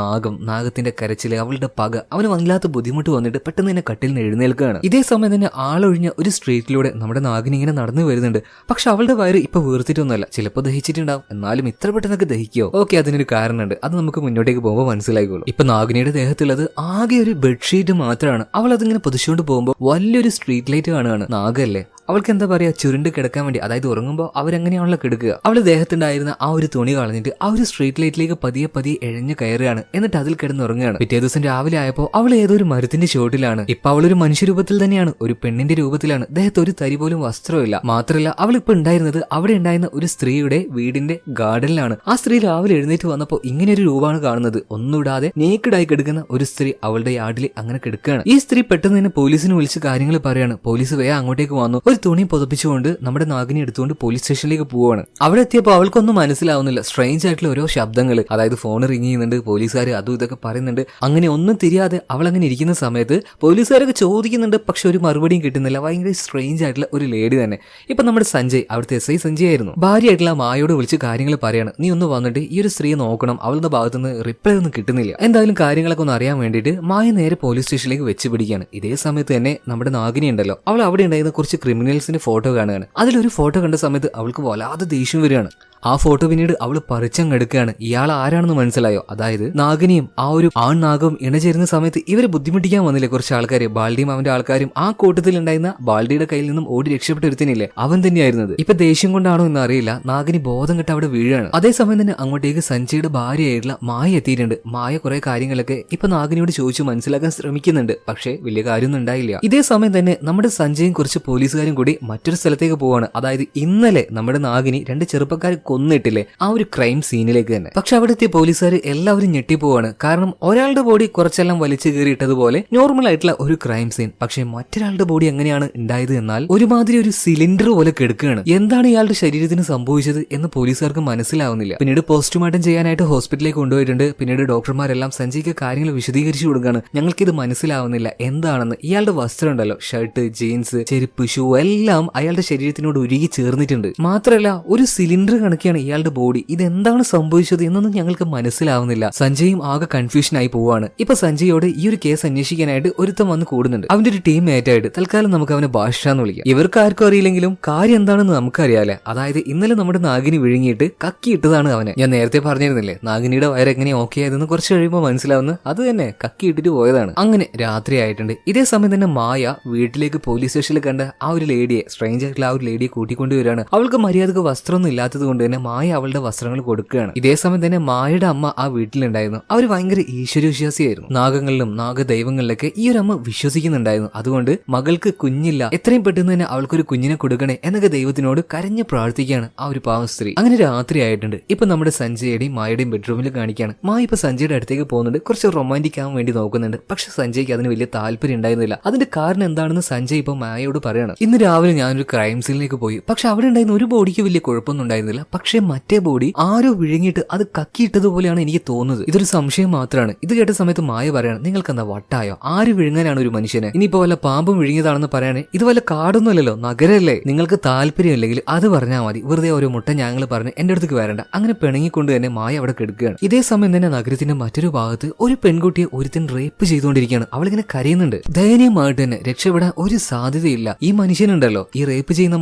നാഗത്തിന്റെ കരച്ചില്, അവളുടെ പക, അവന് വല്ലാത്ത ബുദ്ധിമുട്ട് വന്നിട്ട് പെട്ടെന്ന് തന്നെ കട്ടിൽ നിന്ന് എഴുന്നേൽക്കുകയാണ്. ഇതേ സമയം തന്നെ ആളൊഴിഞ്ഞ ഒരു സ്ട്രീറ്റിലൂടെ നമ്മുടെ നാഗിനി ഇങ്ങനെ നടന്നു വരുന്നുണ്ട്. പക്ഷെ അവളുടെ വയറ് ഇപ്പൊ വീർത്തിട്ടൊന്നുമല്ല, ചിലപ്പോൾ ദഹിച്ചിട്ടുണ്ടാവും. എന്നാലും ഇത്ര പെട്ടെന്നൊക്കെ ദഹിക്കോ? ഓക്കെ, അതിനൊരു കാരണമുണ്ട്. അത് നമുക്ക് മുന്നോട്ടേക്ക് പോകുമ്പോൾ മനസ്സിലായിക്കോളൂ. ഇപ്പൊ നാഗിനിയുടെ ദേഹത്തുള്ളത് ആകെ ഒരു ബെഡ്ഷീറ്റ് മാത്രമാണ്. അവൾ അതിങ്ങനെ പൊതിച്ചുകൊണ്ട് പോകുമ്പോൾ വലിയൊരു സ്ട്രീറ്റ് ലൈറ്റ് കാണുകയാണ്. നാഗല്ലേ, അവൾക്ക് എന്താ പറയാ ചുരുണ്ട് കിടക്കാൻ വേണ്ടി, അതായത് ഉറങ്ങുമ്പോൾ അവരെങ്ങനെയാണല്ലോ കിടക്കുക. അവള് ദേഹത്തുണ്ടായിരുന്ന ആ ഒരു തുണി കളഞ്ഞിട്ട് ആ ഒരു സ്ട്രീറ്റ് ലൈറ്റിലേക്ക് പതിയെ പതിയെ എഴഞ്ഞു കയറുകയാണ്. എന്നിട്ട് അതിൽ കിടന്നുറങ്ങുകയാണ്. പിറ്റേ ദിവസം രാവിലെ ആയപ്പോൾ അവൾ ഏതോ ഒരു മരത്തിന്റെ ചോട്ടിലാണ്. ഇപ്പൊ അവളൊരു മനുഷ്യരൂപത്തിൽ തന്നെയാണ്, ഒരു പെണ്ണിന്റെ രൂപത്തിലാണ്. ദേഹത്ത് ഒരു തരി പോലും വസ്ത്രമില്ല. മാത്രമല്ല അവൾ ഇപ്പൊ ഉണ്ടായിരുന്നത് അവിടെ ഉണ്ടായിരുന്ന ഒരു സ്ത്രീയുടെ വീടിന്റെ ഗാർഡനിലാണ്. ആ സ്ത്രീ രാവിലെ എഴുന്നേറ്റ് വന്നപ്പോൾ ഇങ്ങനെ ഒരു രൂപമാണ് കാണുന്നത്. ഒന്നുകൂടാതെ നേക്കിടായി കിടക്കുന്ന ഒരു സ്ത്രീ അവളുടെ യാർഡിൽ അങ്ങനെ കിടക്കുകയാണ്. ഈ സ്ത്രീ പെട്ടെന്ന് തന്നെ പോലീസിന് വിളിച്ച് കാര്യങ്ങൾ പറയാണ്. പോലീസ് വേഗം അങ്ങോട്ടേക്ക് വന്നു. ഒരു തുണി പുതപ്പിച്ചുകൊണ്ട് നമ്മുടെ നാഗിനി എടുത്തുകൊണ്ട് പോലീസ് സ്റ്റേഷനിലേക്ക് പോവാണ്. അവിടെ എത്തിയപ്പോൾ അവൾക്കൊന്നും മനസ്സിലാവുന്നില്ല. സ്ട്രേഞ്ച് ആയിട്ടുള്ള ഓരോ ശബ്ദങ്ങൾ, അതായത് ഫോൺ റിങ് ചെയ്യുന്നുണ്ട്, പോലീസുകാർ അതും ഇതൊക്കെ പറയുന്നുണ്ട്. അങ്ങനെ ഒന്നും തിരിയാതെ അവൾ അങ്ങനെ ഇരിക്കുന്ന സമയത്ത് പോലീസുകാരൊക്കെ ചോദിക്കുന്നുണ്ട്, പക്ഷെ ഒരു മറുപടിയും കിട്ടുന്നില്ല. ഭയങ്കര സ്ട്രേഞ്ച് ആയിട്ടുള്ള ഒരു ലേഡി തന്നെ. ഇപ്പൊ നമ്മുടെ സഞ്ജയ്, അവിടുത്തെ SI സഞ്ജയ് ആയിരുന്നു, ഭാര്യയായിട്ടുള്ള മായോട് വിളിച്ച് കാര്യങ്ങൾ പറയാണ്. നീ ഒന്ന് വന്നിട്ട് ഈ ഒരു സ്ത്രീയെ നോക്കണം, അവളുടെ ഭാഗത്തുനിന്ന് റിപ്ലൈ ഒന്നും കിട്ടുന്നില്ല. എന്തായാലും കാര്യങ്ങളൊക്കെ ഒന്ന് അറിയാൻ വേണ്ടിയിട്ട് മായ നേരെ പോലീസ് സ്റ്റേഷനിലേക്ക് വെച്ച് പിടിക്കുകയാണ്. ഇതേ സമയത്ത് തന്നെ നമ്മുടെ നാഗിനി ഉണ്ടല്ലോ, അവൾ അവിടെ ഉണ്ടായിരുന്ന കുറച്ച് ക്രിമിനൽസിന്റെ ഫോട്ടോ കാണുകയാണ്. അതിലൊരു ഫോട്ടോ കണ്ട സമയത്ത് അവൾക്ക് വല്ലാതെ ദേഷ്യം വരികയാണ്. ആ ഫോട്ടോ പിന്നീട് അവള് പറിച്ചങ്ങെടുക്കുകയാണ്. ഇയാൾ ആരാണെന്ന് മനസ്സിലായോ? അതായത് നാഗിനിയും ആ ഒരു ആൺ നാഗവും ഇണചേരുന്ന സമയത്ത് ഇവരെ ബുദ്ധിമുട്ടിക്കാൻ വന്നില്ലേ കുറച്ച് ആൾക്കാര്, ബാൽഡിയും അവന്റെ ആൾക്കാരും. ആ കൂട്ടത്തിൽ ഉണ്ടായിരുന്ന ബാൽഡിയുടെ കയ്യിൽ നിന്നും ഓടി രക്ഷപ്പെട്ട് ഒരുത്തനില്ലേ, അവൻ തന്നെയായിരുന്നത്. ഇപ്പൊ ദേഷ്യം കൊണ്ടാണോ എന്ന് അറിയില്ല, നാഗിനി ബോധം കെട്ട് അവിടെ വീഴാണ്. അതേസമയം തന്നെ അങ്ങോട്ടേക്ക് സഞ്ജയുടെ ഭാര്യയായിട്ടുള്ള മായ എത്തിയിട്ടുണ്ട്. മായ കുറെ കാര്യങ്ങളൊക്കെ ഇപ്പൊ നാഗിനിയോട് ചോദിച്ചു മനസ്സിലാക്കാൻ ശ്രമിക്കുന്നുണ്ട്. പക്ഷേ വലിയ കാര്യമൊന്നും ഉണ്ടായില്ല. ഇതേ സമയം തന്നെ നമ്മുടെ സഞ്ജയും കുറച്ച് പോലീസുകാരും കൂടി മറ്റൊരു സ്ഥലത്തേക്ക് പോവാണ്. അതായത് ഇന്നലെ നമ്മുടെ നാഗിനി രണ്ട് ചെറുപ്പക്കാരെ കൊന്നിട്ടില്ലേ, ആ ഒരു ക്രൈം സീനിലേക്ക് തന്നെ. പക്ഷെ അവിടെ എത്തിയ പോലീസുകാർ എല്ലാവരും ഞെട്ടിപ്പോവാണ്. കാരണം ഒരാളുടെ ബോഡി കുറച്ചെല്ലാം വലിച്ചു കയറിയിട്ടതുപോലെ നോർമൽ ആയിട്ടുള്ള ഒരു ക്രൈം സീൻ. പക്ഷെ മറ്റൊരാളുടെ ബോഡി എങ്ങനെയാണ് ഉണ്ടായത് എന്നാൽ ഒരുമാതിരി ഒരു സിലിണ്ടർ പോലെ കിടക്കുകയാണ്. എന്താണ് ഇയാളുടെ ശരീരത്തിന് സംഭവിച്ചത് എന്ന് പോലീസുകാർക്ക് മനസ്സിലാവുന്നില്ല. പിന്നീട് പോസ്റ്റ്മോർട്ടം ചെയ്യാനായിട്ട് ഹോസ്പിറ്റലിലേക്ക് കൊണ്ടുപോയിട്ടുണ്ട്. പിന്നീട് ഡോക്ടർമാരെല്ലാം സഞ്ജയ്ക്ക് കാര്യങ്ങൾ വിശദീകരിച്ചു കൊടുക്കുകയാണ്. ഞങ്ങൾക്കിത് മനസ്സിലാവുന്നില്ല എന്താണെന്ന്. ഇയാളുടെ വസ്ത്രം ഉണ്ടല്ലോ, ഷർട്ട്, ജീൻസ്, ചെരുപ്പ്, ഷൂ എല്ലാം അയാളുടെ ശരീരത്തിനോട് ഉരുകി ചേർന്നിട്ടുണ്ട്. മാത്രമല്ല ഒരു സിലിണ്ടർ കണക്കിയാണ് ഇയാളുടെ ബോഡി. ഇതെന്താണ് സംഭവിച്ചത് എന്നൊന്നും ഞങ്ങൾക്ക് മനസ്സിലാവുന്നില്ല. സഞ്ജയും ആകെ കൺഫ്യൂഷൻ ആയി പോവാണ്. ഇപ്പൊ സഞ്ജയോട് ഈ ഒരു കേസ് അന്വേഷിക്കാനായിട്ട് ഒരുത്തം വന്ന് കൂടുന്നുണ്ട്. അവന്റെ ഒരു ടീം മേറ്റായിട്ട്. തൽക്കാലം നമുക്ക് അവനെ ഭാഷ എന്ന് വിളിക്കാം. ഇവർക്ക് ആർക്കും അറിയില്ലെങ്കിലും കാര്യം എന്താണെന്ന് നമുക്കറിയാലേ. അതായത് ഇന്നലെ നമ്മുടെ നാഗിനി വിഴുങ്ങിയിട്ട് കക്കിയിട്ടതാണ് അവനെ. ഞാൻ നേരത്തെ പറഞ്ഞിരുന്നില്ലേ നാഗിനിയുടെ വയറെങ്ങനെ ഓക്കെ ആയതെന്ന് കുറച്ച് കഴിയുമ്പോൾ മനസ്സിലാവുന്ന അത് തന്നെ കക്കിയിട്ടിട്ട് പോയതാണ്. അങ്ങനെ രാത്രി ആയിട്ടുണ്ട്. ഇതേ സമയം തന്നെ മായ വീട്ടിലേക്ക് പോലീസ് സ്റ്റേഷനിൽ കണ്ട ആ ഒരു ലേഡിയെ, സ്ട്രേഞ്ച് ആയിട്ടുള്ള ആ ഒരു ലേഡിയെ കൂട്ടിക്കൊണ്ടുവരികയാണ്. അവൾക്ക് മര്യാദക്ക് വസ്ത്രമൊന്നും ഇല്ലാത്തത് കൊണ്ട് തന്നെ മായ അവളുടെ വസ്ത്രങ്ങൾ കൊടുക്കുകയാണ്. ഇതേ സമയം തന്നെ മായയുടെ അമ്മ ആ വീട്ടിലുണ്ടായിരുന്നു. അവർ ഭയങ്കര ഈശ്വരവിശ്വാസിയായിരുന്നു. നാഗങ്ങളിലും നാഗദൈവങ്ങളിലൊക്കെ ഈ ഒരു അമ്മ വിശ്വസിക്കുന്നുണ്ടായിരുന്നു. അതുകൊണ്ട് മകൾക്ക് കുഞ്ഞില്ല, എത്രയും പെട്ടെന്ന് തന്നെ അവൾക്കൊരു കുഞ്ഞിനെ കൊടുക്കണേ എന്നൊക്കെ ദൈവത്തിനോട് കരഞ്ഞ് പ്രാർത്ഥിക്കുകയാണ് ആ ഒരു പാവ സ്ത്രീ. അങ്ങനെ രാത്രി ആയിട്ടുണ്ട്. ഇപ്പൊ നമ്മുടെ സഞ്ജയുടെയും മായയുടെയും ബെഡ്റൂമിൽ കാണിക്കുകയാണ്. മായ ഇപ്പൊ സഞ്ജയുടെ അടുത്തേക്ക് പോകുന്നുണ്ട്, കുറച്ച് റൊമാൻറ്റിക് ആവാൻ വേണ്ടി നോക്കുന്നുണ്ട്. പക്ഷെ സഞ്ജയ്ക്ക് അതിന് വലിയ താല്പര്യം ഉണ്ടായിരുന്നില്ല. അതിന്റെ കാരണം എന്താണെന്ന് സഞ്ജയ് ഇപ്പൊ മായയോട് പറയണം. ഇന്ന് രാവിലെ ഞാനൊരു ക്രൈം സീനിലേക്ക് പോയി, പക്ഷെ അവിടെ ഉണ്ടായിരുന്ന ഒരു ബോഡിക്ക് വലിയ കുഴപ്പമൊന്നും ഉണ്ടായിരുന്നില്ല. പക്ഷെ മറ്റേ ബോഡി ആരോ വിഴുങ്ങിയിട്ട് അത് കക്കിയിട്ടതുപോലെയാണ് എനിക്ക് തോന്നുന്നത്. ഇതൊരു സംശയം മാത്രമാണ്. ഇത് കേട്ട സമയത്ത് മായ പറയാണ്, നിങ്ങൾക്ക് എന്താ വട്ടായോ? ആര് വിഴുങ്ങാനാണ് ഒരു മനുഷ്യനെ? ഇനിയിപ്പോ വല്ല പാമ്പും വിഴുങ്ങിയതാണെന്ന് പറയാനേ, ഇത് വല്ല കാടൊന്നുമല്ലല്ലോ, നഗരല്ലേ. നിങ്ങൾക്ക് താല്പര്യമില്ലെങ്കിൽ അത് പറഞ്ഞാൽ മതി, വെറുതെ ഓരോ മുട്ട ഞങ്ങൾ പറഞ്ഞ് എന്റെ അടുത്തേക്ക് വരണ്ട. അങ്ങനെ പിണങ്ങിക്കൊണ്ട് തന്നെ മായ അവിടെ കിടക്കുകയാണ്. ഇതേ സമയം തന്നെ നഗരത്തിന്റെ മറ്റൊരു ഭാഗത്ത് ഒരു പെൺകുട്ടിയെ ഒരുത്തൻ റേപ്പ് ചെയ്തുകൊണ്ടിരിക്കുകയാണ്. അവളിങ്ങനെ കരയുന്നുണ്ട്. ദയനീയമായിട്ട് തന്നെ രക്ഷപ്പെടാൻ ഒരു സാധ്യതയില്ല. ഈ മനുഷ്യനുണ്ടല്ലോ, ഈ റേപ്പ് ചെയ്യുന്ന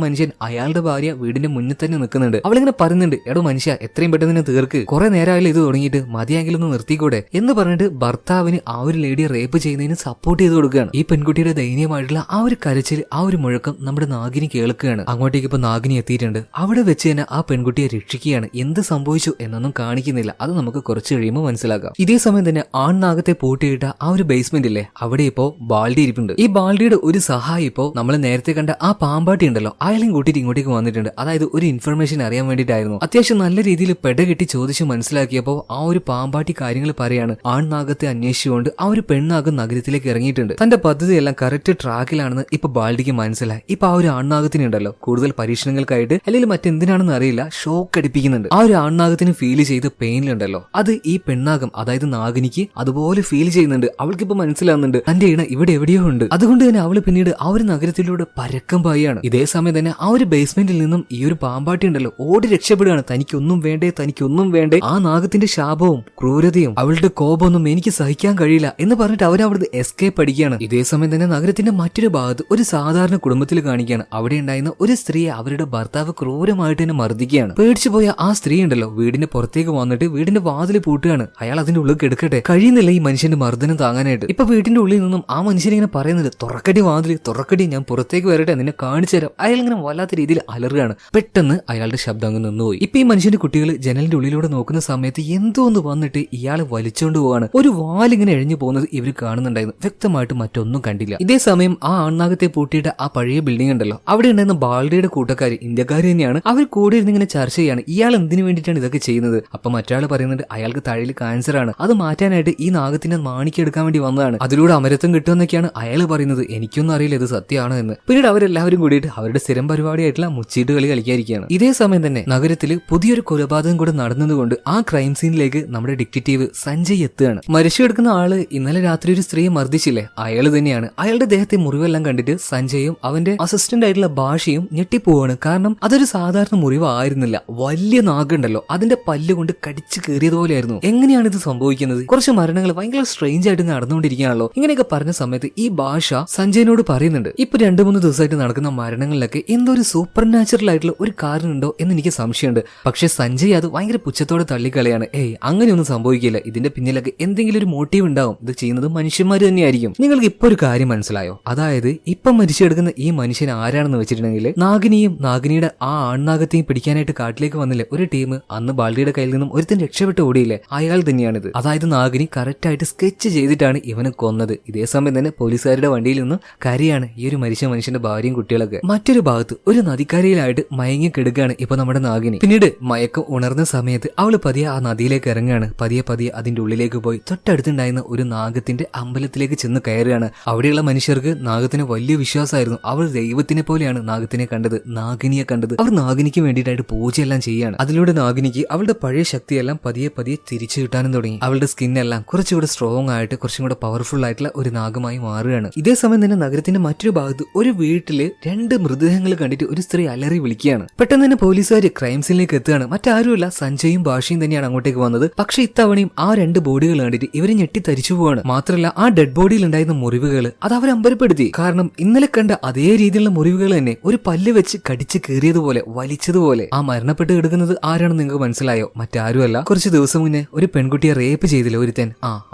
മനുഷ്യൻ, അയാളുടെ ഭാര്യ വീടിന്റെ മുന്നിൽ തന്നെ നിൽക്കുന്നുണ്ട്. അവളിങ്ങനെ പറയുന്നുണ്ട്, എടോ മനുഷ്യ, എത്രയും പെട്ടെന്ന് തന്നെ തീർക്ക്, കുറെ നേരമായാലും ഇത് തുടങ്ങിയിട്ട്, മതിയെങ്കിലും ഒന്ന് നിർത്തിക്കൂടെ എന്ന് പറഞ്ഞിട്ട് ഭർത്താവിന് ആ ഒരു ലേഡിയെ റേപ്പ് ചെയ്യുന്നതിന് സപ്പോർട്ട് ചെയ്ത് കൊടുക്കുകയാണ്. ഈ പെൺകുട്ടിയുടെ ദയനീയമായിട്ടുള്ള ആ ഒരു കരച്ചിൽ, ആ ഒരു മുഴക്കം നമ്മുടെ നാഗിനി കേൾക്കുകയാണ്. അങ്ങോട്ടേക്ക് ഇപ്പൊ നാഗിനി എത്തിയിട്ടുണ്ട്. അവിടെ വെച്ച് തന്നെ ആ പെൺകുട്ടിയെ രക്ഷിക്കുകയാണ്. എന്ത് സംഭവിച്ചു എന്നൊന്നും കാണിക്കുന്നില്ല, അത് നമുക്ക് കുറച്ച് കഴിയുമ്പോൾ മനസ്സിലാക്കാം. ഇതേ സമയം തന്നെ ആൺനാഗത്തെ പൂട്ടിയിട്ട ആ ഒരു ബേസ്മെന്റ് ഇല്ലേ, അവിടെ ഇപ്പോ ബാൾഡി ഇരിപ്പുണ്ട്. ഈ ബാൾഡിയുടെ ഒരു സഹായം ഇപ്പോ നമ്മൾ നേരത്തെ കണ്ട ആ പാമ്പാട്ടി ഉണ്ടല്ലോ, അയാളെയും കൂട്ടിയിട്ട് ഇങ്ങോട്ടേക്ക് വന്നിട്ടുണ്ട്. അതായത് ഒരു ഇൻഫർമേഷൻ അറിയാൻ വേണ്ടിയിട്ടായിരുന്നു. അത്യാവശ്യം നല്ല രീതിയിൽ പെടകെട്ടി ചോദിച്ച് മനസ്സിലാക്കിയപ്പോ ആ ഒരു പാമ്പാട്ടി കാര്യങ്ങൾ പറയാണ്. ആൺനാഗത്തെ അന്വേഷിച്ചുകൊണ്ട് ആ ഒരു പെണ്ണാഗം നഗരത്തിലേക്ക് ഇറങ്ങിയിട്ടുണ്ട്. തന്റെ പദ്ധതിയെല്ലാം കറക്റ്റ് ട്രാക്കിലാണെന്ന് ഇപ്പൊ ബാൾഡിക്ക് മനസ്സിലായി. ഇപ്പൊ ആ ഒരു ആൺനാഗത്തിനുണ്ടല്ലോ കൂടുതൽ പരീക്ഷണങ്ങൾക്കായിട്ട് അല്ലെങ്കിൽ മറ്റെന്തിനാണെന്ന് അറിയില്ല, ഷോക്ക് അടിപ്പിക്കുന്നുണ്ട്. ആ ഒരു ആൺനാഗത്തിന് ഫീൽ ചെയ്ത പെയിനിലുണ്ടല്ലോ, അത് ഈ പെണ്ണാഗം അതായത് നാഗിനിക്ക് അതുപോലെ ഫീൽ ചെയ്യുന്നുണ്ട്. അവൾക്കിപ്പോ മനസ്സിലാവുന്നുണ്ട് തന്റെ ഇണ ഇവിടെ എവിടെയോ ഉണ്ട്. അതുകൊണ്ട് തന്നെ അവള് പിന്നീട് ആ ഒരു നഗരത്തിലൂടെ പരക്കം പായാണ്. ഇതേ സമയം തന്നെ ആ ഒരു ബേസ്മെന്റിൽ നിന്നും ഈ ഒരു പാമ്പാട്ടി ഉണ്ടല്ലോ ഓടി രക്ഷപ്പെടുകയാണ്. തനിക്കൊന്നും വേണ്ടേ, തനിക്കൊന്നും വേണ്ടേ, ആ നാഗത്തിന്റെ ശാപവും ക്രൂരതയും അവളുടെ കോപമൊന്നും എനിക്ക് സഹിക്കാൻ കഴിയില്ല എന്ന് പറഞ്ഞിട്ട് അവരവിടുന്ന് എസ്കേപ്പ് അടിക്കുകയാണ്. ഇതേ സമയം തന്നെ നഗരത്തിന്റെ മറ്റൊരു ഭാഗത്ത് ഒരു സാധാരണ കുടുംബത്തിൽ കാണിക്കുകയാണ്. അവിടെ ഉണ്ടായിരുന്ന ഒരു സ്ത്രീയെ അവരുടെ ഭർത്താവ് ക്രൂരമായിട്ട് തന്നെ മർദ്ദിക്കുകയാണ്. പേടിച്ചു പോയ ആ സ്ത്രീ ഉണ്ടല്ലോ വീടിന്റെ പുറത്തേക്ക് വന്നിട്ട് വീടിന്റെ വാതിൽ പൂട്ടുകയാണ്. അയാൾ അതിന്റെ ഉള്ളിൽ കിടക്കട്ടെ, കഴിയുന്നില്ല ഈ മനുഷ്യന്റെ മർദ്ദനം താങ്ങാനായിട്ട്. ഇപ്പൊ വീട്ടിന്റെ ഉള്ളിൽ നിന്നും ആ മനുഷ്യൻ ഇങ്ങനെ പറയുന്നത്, തുറക്കടി വാതിൽ, തുറക്കടി, ഞാൻ പുറത്തേക്ക് വരട്ടെ, നിന്നെ കാണിച്ചു തരാം. അയാൾ ഇങ്ങനെ വല്ലാത്ത രീതിയിൽ അലറുകയാണ്. പെട്ടെന്ന് അയാളുടെ ശബ്ദം അങ്ങ് നിന്നുപോയി. ഇപ്പൊ ഈ മനുഷ്യന്റെ കുട്ടികൾ ജനലിന്റെ ഉള്ളിലൂടെ നോക്കുന്ന സമയത്ത് എന്തോ ഒന്ന് വന്നിട്ട് ഇയാളെ വലിച്ചോണ്ട് പോവാണ്. ഒരു വാലിങ്ങനെ എഴിഞ്ഞു പോകുന്നത് ഇവർ കാണുന്നുണ്ടായിരുന്നു. വ്യക്തമായിട്ട് മറ്റൊന്നും കണ്ടില്ല. ഇതേ സമയം ആ ആൺനാഗത്തെ പൂട്ടിയിട്ട് ആ പഴയ ബിൽഡിംഗ് ഉണ്ടല്ലോ, അവിടെ ഉണ്ടായിരുന്ന ബാൾഡിയുടെ കൂട്ടക്കാർ, ഇന്ത്യക്കാർ തന്നെയാണ്. അവർ കൂടെ ഇരുന്ന് ഇങ്ങനെ ചർച്ച ചെയ്യാണ്, ഇയാൾ എന്തിനു വേണ്ടിയിട്ടാണ് ഇതൊക്കെ ചെയ്യുന്നത്. അപ്പൊ മറ്റൊരാൾ പറയുന്നുണ്ട്, അയാൾക്ക് തഴയിൽ ക്യാൻസർ ആണ്, അത് മാറ്റാനായിട്ട് ഈ നാഗത്തിന്റെ മാണിക്കെടുക്കാൻ വേണ്ടി വന്നതാണ്, അതിലൂടെ അമരത്വം കിട്ടുമെന്നൊക്കെയാണ് അയാൾ പറയുന്നത്. എനിക്കൊന്നും അറിയില്ല ഇത് സത്യമാണോ എന്ന്. പിന്നീട് അവരെല്ലാവരും കൂടിയിട്ട് അവരുടെ സ്ഥിരം പരിപാടിയായിട്ടുള്ള മുച്ചീട്ട് കളി കളിക്കാതിരിക്കുകയാണ്. ഇതേ സമയം തന്നെ നഗരത്തിൽ പുതിയൊരു കൊലപാതകം കൂടെ നടന്നതുകൊണ്ട് ആ ക്രൈം സീനിലേക്ക് നമ്മുടെ ഡിറ്റക്റ്റീവ് സഞ്ജയ് എത്തുകയാണ്. മരിച്ചു കിടക്കുന്ന ആള് ഇന്നലെ രാത്രി ഒരു സ്ത്രീയെ മർദ്ദിച്ചില്ലേ, അയാൾ തന്നെയാണ്. അയാളുടെ ദേഹത്തെ മുറിവെല്ലാം കണ്ടിട്ട് സഞ്ജയും അവന്റെ അസിസ്റ്റന്റ് ആയിട്ടുള്ള ഭാഷയും ഞെട്ടിപ്പോവാണ്. കാരണം അതൊരു സാധാരണ മുറിവായിരുന്നില്ല. വലിയ നാഗുണ്ടല്ലോ അതിന്റെ പല്ലുകൊണ്ട് കടിച്ചു കയറിയതുപോലെയായിരുന്നു. എങ്ങനെയാണ് ഇത് സംഭവിക്കുന്നത്? കുറച്ച് മരണങ്ങൾ ഭയങ്കര സ്ട്രേഞ്ച് ആയിട്ട് നടന്നുകൊണ്ടിരിക്കുകയാണല്ലോ. ഇങ്ങനെയൊക്കെ പറഞ്ഞ സമയത്ത് ഈ ഭാഷ സഞ്ജയനോട് പറയുന്നുണ്ട്, ഇപ്പൊ 2-3 ദിവസമായിട്ട് നടക്കുന്ന മരണങ്ങളിലൊക്കെ എന്തോ ഒരു സൂപ്പർ നാച്ചുറൽ ആയിട്ടുള്ള ഒരു കാരണം ഉണ്ടോ എന്ന് എനിക്ക് സംശയമുണ്ട്. പക്ഷെ സഞ്ജയ് അത് ഭയങ്കര പുച്ഛത്തോടെ തള്ളിക്കളയാണ്. അങ്ങനെയൊന്നും സംഭവിക്കില്ല, ഇതിന്റെ പിന്നിലൊക്കെ എന്തെങ്കിലും ഒരു മോട്ടീവ് ഉണ്ടാവും, ഇത് ചെയ്യുന്നത് മനുഷ്യന്മാർ തന്നെയായിരിക്കും. നിങ്ങൾക്ക് ഇപ്പൊ ഒരു കാര്യം മനസ്സിലായോ? അതായത് ഇപ്പൊ മരിച്ചെടുക്കുന്ന ഈ മനുഷ്യൻ ആരാണെന്ന് വെച്ചിട്ടുണ്ടെങ്കിൽ നാഗിനിയും നാഗിനിയുടെ ആ ആൺനാഗത്തെയും പിടിക്കാനായിട്ട് കാട്ടിലേക്ക് വന്നില്ലേ ഒരു ടീം, അന്ന് ബാൾഡിയുടെ കയ്യിൽ നിന്നും ഒരുത്തൻ രക്ഷപ്പെട്ട് ഓടിയില്ലേ, അയാൾ തന്നെയാണിത്. അതായത് നാഗിനി കറക്റ്റ് ആയിട്ട് സ്കെച്ച് ചെയ്തിട്ടാണ് ഇവനെ കൊന്നത്. ഇതേ സമയം തന്നെ പോലീസുകാരുടെ വണ്ടിയിൽ നിന്നും കരയാണ് ഈ ഒരു മരിച്ച മനുഷ്യന്റെ ഭാര്യയും കുട്ടികളൊക്കെ. മറ്റൊരു ഭാഗത്ത് ഒരു നദിക്കരയിലായിട്ട് മയങ്ങി കിടക്കുകയാണ് ഇപ്പൊ നമ്മുടെ നാഗിനി. പിന്നീട് മയക്കം ഉണർന്ന സമയത്ത് അവള് പതിയെ ആ നദിയിലേക്ക് ഇറങ്ങുകയാണ്. പതിയെ പതിയെ അതിന്റെ ഉള്ളിലേക്ക് പോയി തൊട്ടടുത്തുണ്ടായിരുന്ന ഒരു നാഗത്തിന്റെ അമ്പലത്തിലേക്ക് ചെന്ന് കയറുകയാണ്. അവിടെയുള്ള മനുഷ്യർക്ക് നാഗത്തിന് വലിയ വിശ്വാസമായിരുന്നു. അവർ ദൈവത്തിനെ പോലെയാണ് നാഗത്തിനെ കണ്ടത്, നാഗിനിയെ കണ്ടത്. അവർ നാഗിനിക്ക് വേണ്ടിയിട്ടായിട്ട് പൂജയെല്ലാം ചെയ്യാണ്. അതിലൂടെ നാഗിനിക്ക് അവളുടെ പഴയ ശക്തിയെല്ലാം പതിയെ പതിയെ തിരിച്ചു കിട്ടാനും തുടങ്ങി. അവളുടെ സ്കിന്നെല്ലാം കുറച്ചുകൂടെ സ്ട്രോങ് ആയിട്ട് കുറച്ചും കൂടെ പവർഫുൾ ആയിട്ടുള്ള ഒരു നാഗമായി മാറുകയാണ്. ഇതേ സമയം തന്നെ നഗരത്തിന്റെ മറ്റൊരു ഭാഗത്ത് ഒരു വീട്ടില് 2 മൃതദേഹങ്ങൾ കണ്ടിട്ട് ഒരു സ്ത്രീ അലറി വിളിക്കുകയാണ്. പെട്ടെന്ന് തന്നെ പോലീസുകാർ ക്രൈം സീനിലേക്ക് എത്തുകയാണ്. മറ്റാരുമല്ല, സഞ്ജയും ഭാഷയും തന്നെയാണ് അങ്ങോട്ടേക്ക് വന്നത്. പക്ഷെ ഇത്തവണയും ആ 2 ബോഡികൾ കണ്ടിട്ട് ഇവരെ ഞെട്ടി തരിച്ചു പോവാണ്. മാത്രമല്ല ആ ഡെഡ് ബോഡിയിൽ ഉണ്ടായിരുന്ന മുറിവുകൾ അത് അവരെ അമ്പരപ്പെടുത്തി. കാരണം ഇന്നലെ കണ്ട അതേ രീതിയിലുള്ള മുറിവുകൾ തന്നെ ഒരു പല്ല് വെച്ച് കടിച്ച് കീറിയതുപോലെ വലിച്ചതുപോലെ. ആ മരണപ്പെട്ട് കിടക്കുന്നത് ആരാണെന്ന് നിങ്ങൾക്ക് മനസ്സിലായോ? മറ്റാരുമല്ല, കുറച്ച് ദിവസം മുന്നേ ഒരു പെൺകുട്ടിയെ റേപ്പ് ചെയ്തില്ല ഒരുത്തൻ,